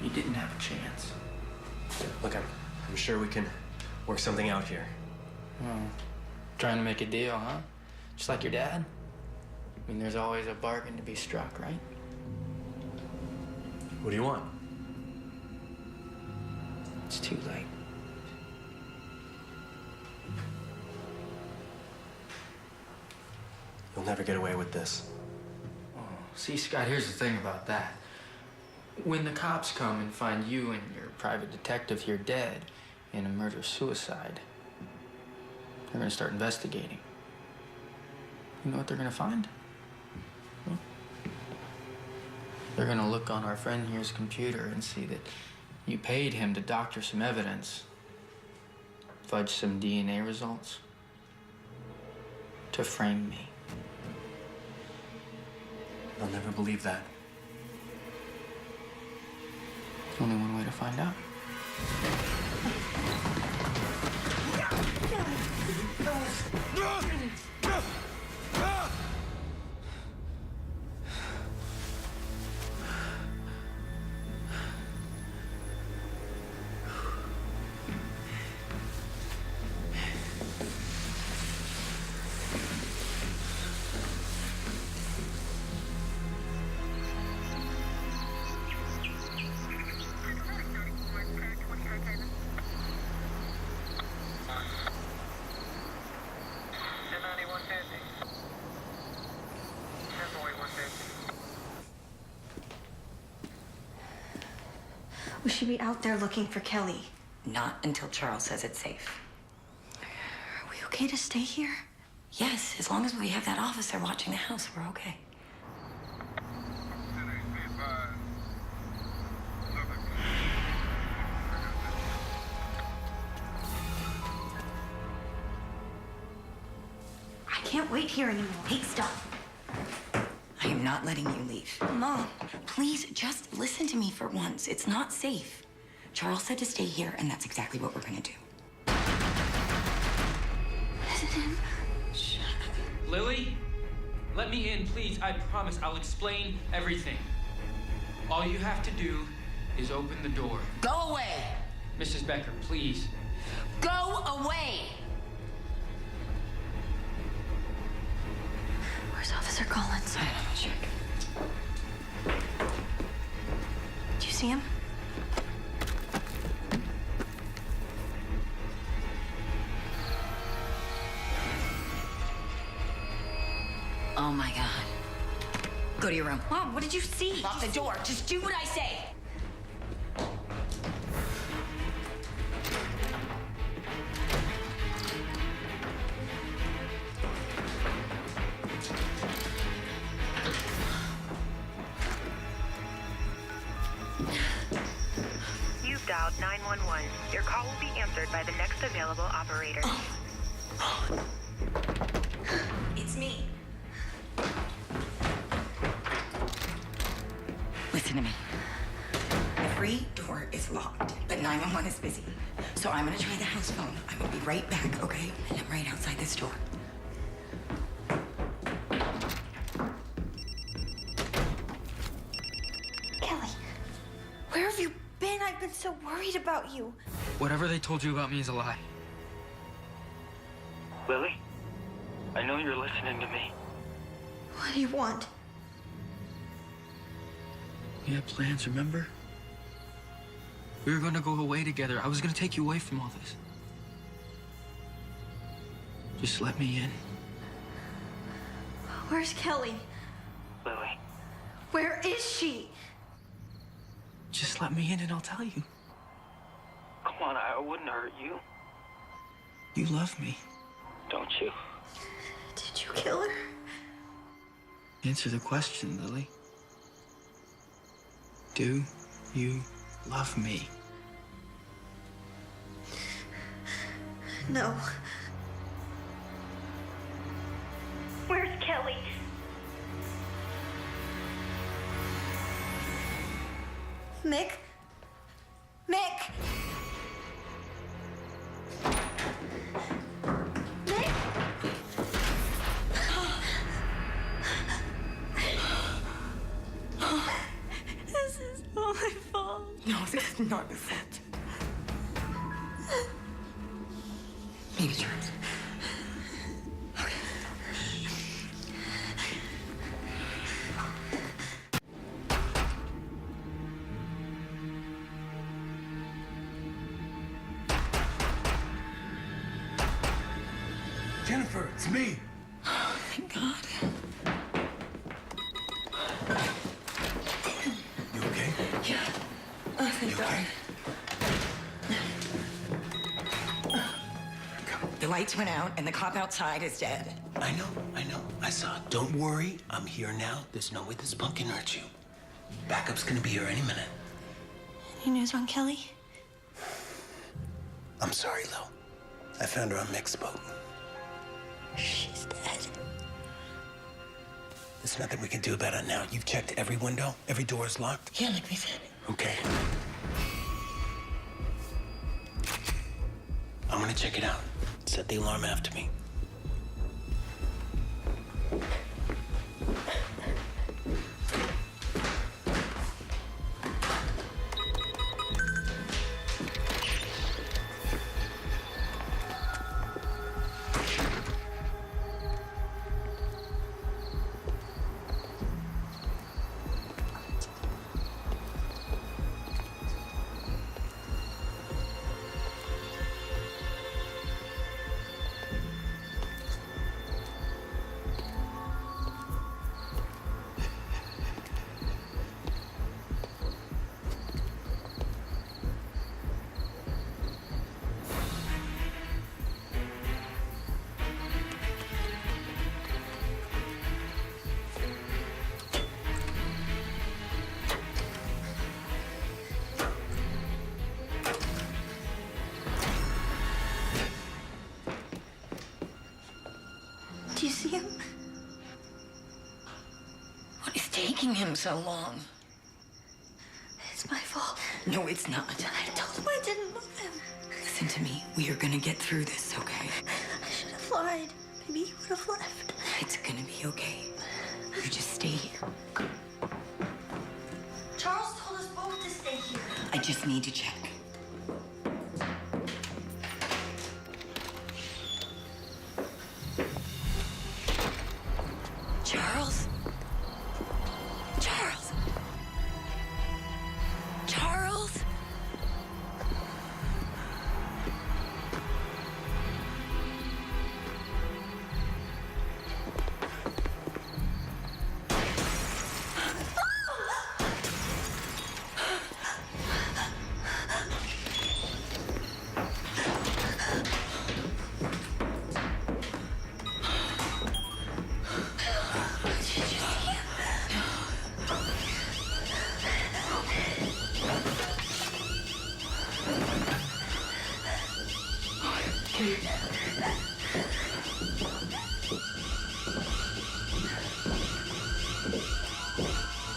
you didn't have a chance. Look, I'm sure we can work something out here. Oh, trying to make a deal, huh? Just like your dad? I mean, there's always a bargain to be struck, right? What do you want? It's too late. You'll never get away with this. Oh, see, Scott, here's the thing about that. When the cops come and find you and your private detective here dead in a murder-suicide, they're gonna start investigating. You know what they're gonna find? Hmm? They're gonna look on our friend here's computer and see that you paid him to doctor some evidence, fudge some DNA results, to frame me. I'll never believe that. Only one way to find out. We should be out there looking for Kelly. Not until Charles says it's safe. Are we okay to stay here? Yes, as long as we have that officer watching the house, we're okay. I can't wait here anymore. Hey, stop. I am not letting you leave. Mom. Please, just listen to me for once. It's not safe. Charles said to stay here, and that's exactly what we're gonna do. Is it him? Lily, let me in, please. I promise I'll explain everything. All you have to do is open the door. Go away! Mrs. Becker, please. Go away! Where's Officer Collins? Check. Do you see him? Oh my God. Go to your room. Mom, what did you see? Lock the door. Just do what I say. You've dialed 911. Your call will be answered by the next available operator. It's me. Listen to me. The free door is locked, but 911 is busy. So I'm gonna try the house phone. I'm gonna be right back, okay? And I'm right outside this door. Kelly, where have you been? I've been so worried about you. Whatever they told you about me is a lie. Lily, I know you're listening to me. What do you want? We had plans, remember? We were going to go away together. I was going to take you away from all this. Just let me in. Where's Kelly? Lily, Where is she? just let me in and I'll tell you. Come on, I wouldn't hurt you. You love me, don't you? Did you kill her? Answer the question, Lily. Do you love me? No. Where's Kelly? Mick? Mick! Mick! This is all my fault. No, this is not your fault. Maybe Charles. Jennifer, it's me. Oh, thank God. You okay? Yeah. Oh, thank You God. okay? The lights went out, and the cop outside is dead. I know. I saw it. Don't worry. I'm here now. There's no way this punk can hurt you. Backup's gonna be here any minute. Any news on Kelly? I'm sorry, Lil. I found her on Mick's boat. She's dead. There's nothing we can do about it now. You've checked every window? Every door is locked? Yeah, like we said. Okay. I'm gonna check it out. Set the alarm after me. taking him so long? It's my fault. No, it's not. I told him I didn't love him. Listen to me. We are gonna get through this, okay? I should have lied. Maybe he would have left. It's gonna be okay. You just stay here. Charles told us both to stay here. I just need to check. Charles? Charles? Charles?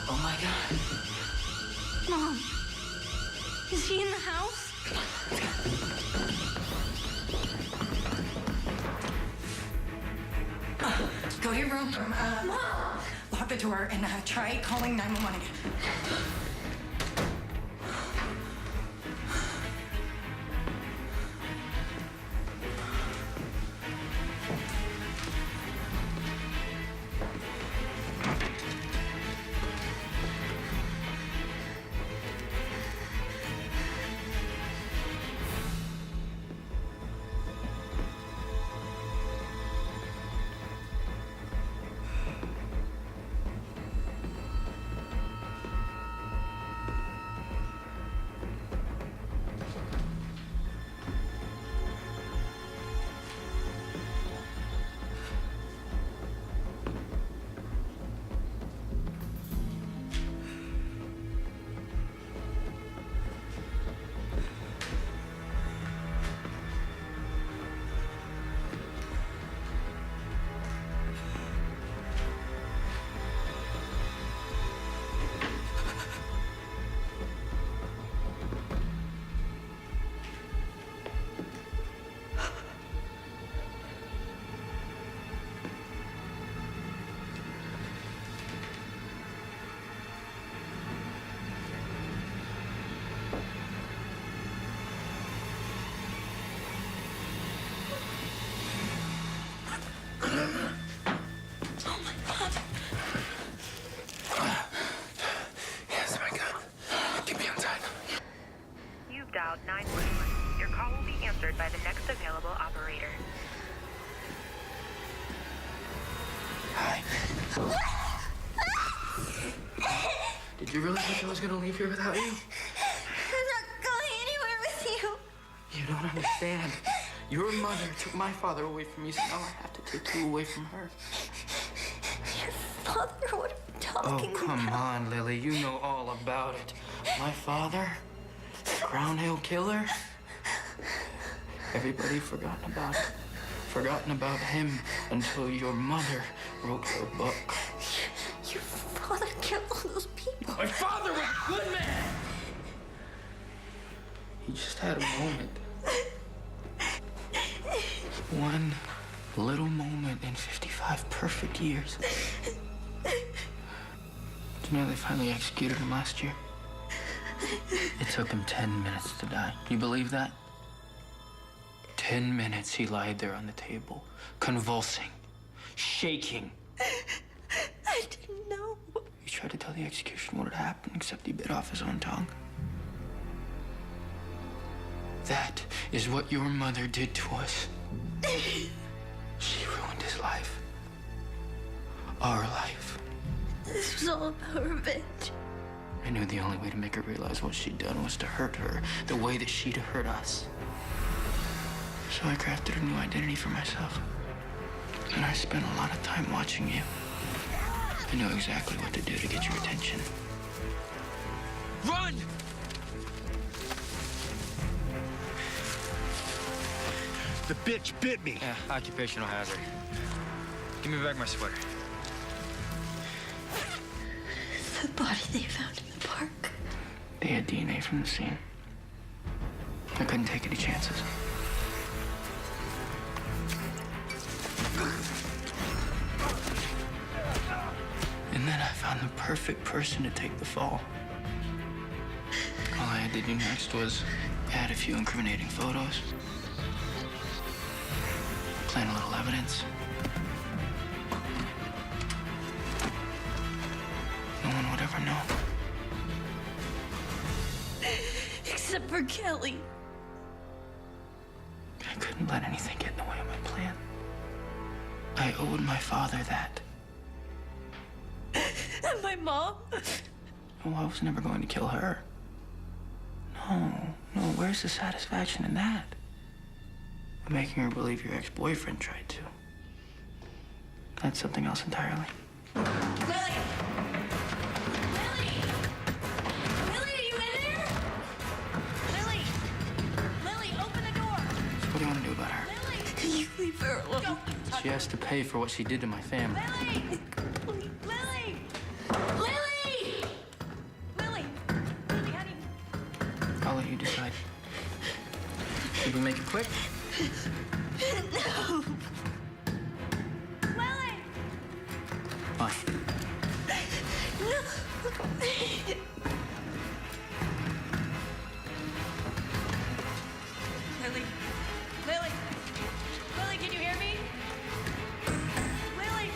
Oh my God. Mom, is he in the house? Go to your room. Lock the door and try calling 911 again. Yes, my God. Get me inside. You've dialed 911. Your call will be answered by the next available operator. Hi. Did you really think I was gonna leave here without you? I'm not going anywhere with you. You don't understand. Your mother took my father away from me, so now I have to take you away from her. Your father, what are you talking Oh, come about? on, Lily. You know all about it. My father? The Crown Hill Killer? Everybody forgotten about it. Forgotten about him until your mother wrote her book. Your father killed all those people. My father was a good man! He just had a moment. One little moment in 55 perfect years. Do you know they finally executed him last year? It took him 10 minutes to die. You believe that? 10 minutes he lied there on the table, convulsing, shaking. I didn't know. He tried to tell the execution what had happened, except he bit off his own tongue. That is what your mother did to us. She ruined his life. Our life. This was all about revenge. I knew the only way to make her realize what she'd done was to hurt her the way that she'd hurt us. So I crafted a new identity for myself. And I spent a lot of time watching you. I know exactly what to do to get your attention. Run! The bitch bit me. Yeah, occupational hazard. Give me back my sweater. The body they found in the park. They had DNA from the scene. I couldn't take any chances. And then I found the perfect person to take the fall. All I had to do next was add a few incriminating photos, plant a little evidence. No one would ever know. Except for Kelly. I couldn't let anything get in the way of my plan. I owed my father that. And my mom? Oh, I was never going to kill her. No, where's the satisfaction in that? Making her believe your ex-boyfriend tried to. That's something else entirely. Lily! Lily! Lily, are you in there? Lily! Lily, open the door! So what do you want to do about her? Lily! Can you leave her alone? Don't touch She has to pay for what she did to my family. Lily! Lily! Lily! Lily! Lily, honey. I'll let you decide. Should we make it quick? No! Lily! Fine. No! Lily! Lily! Lily, can you hear me? Lily!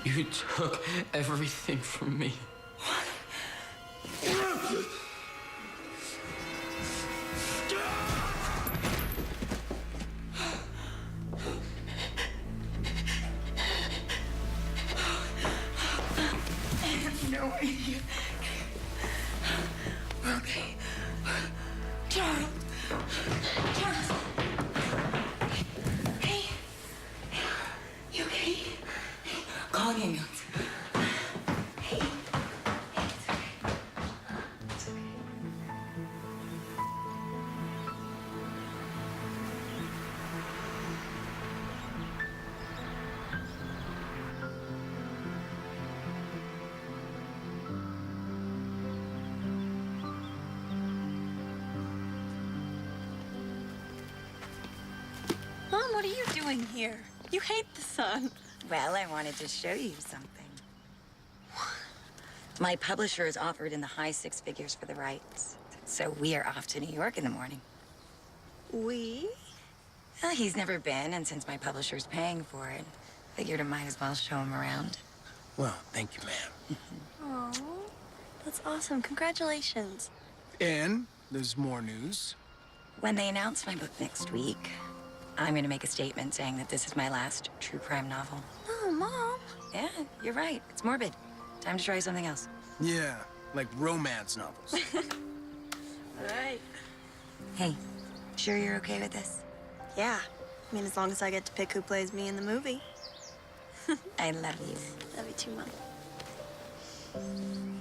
You took everything from me. No, we're okay. Charles! Charles! Hey! You okay? Call the ambulance. Hey. Hey, it's okay. It's okay. Mom, what are you doing here? You hate the sun. Well, I wanted to show you something. My publisher has offered in the high six figures for the rights. So we are off to New York in the morning. We? Well, he's never been, and since my publisher's paying for it, figured I might as well show him around. Well, thank you, ma'am. Oh, that's awesome. Congratulations. And there's more news. When they announce my book next week, I'm going to make a statement saying that this is my last true crime novel. Oh, Mom. Yeah, you're right. It's morbid. Time to try something else. Yeah, like romance novels. All right. Hey, sure you're okay with this? Yeah. I mean, as long as I get to pick who plays me in the movie. I love you. Love you too, Mom.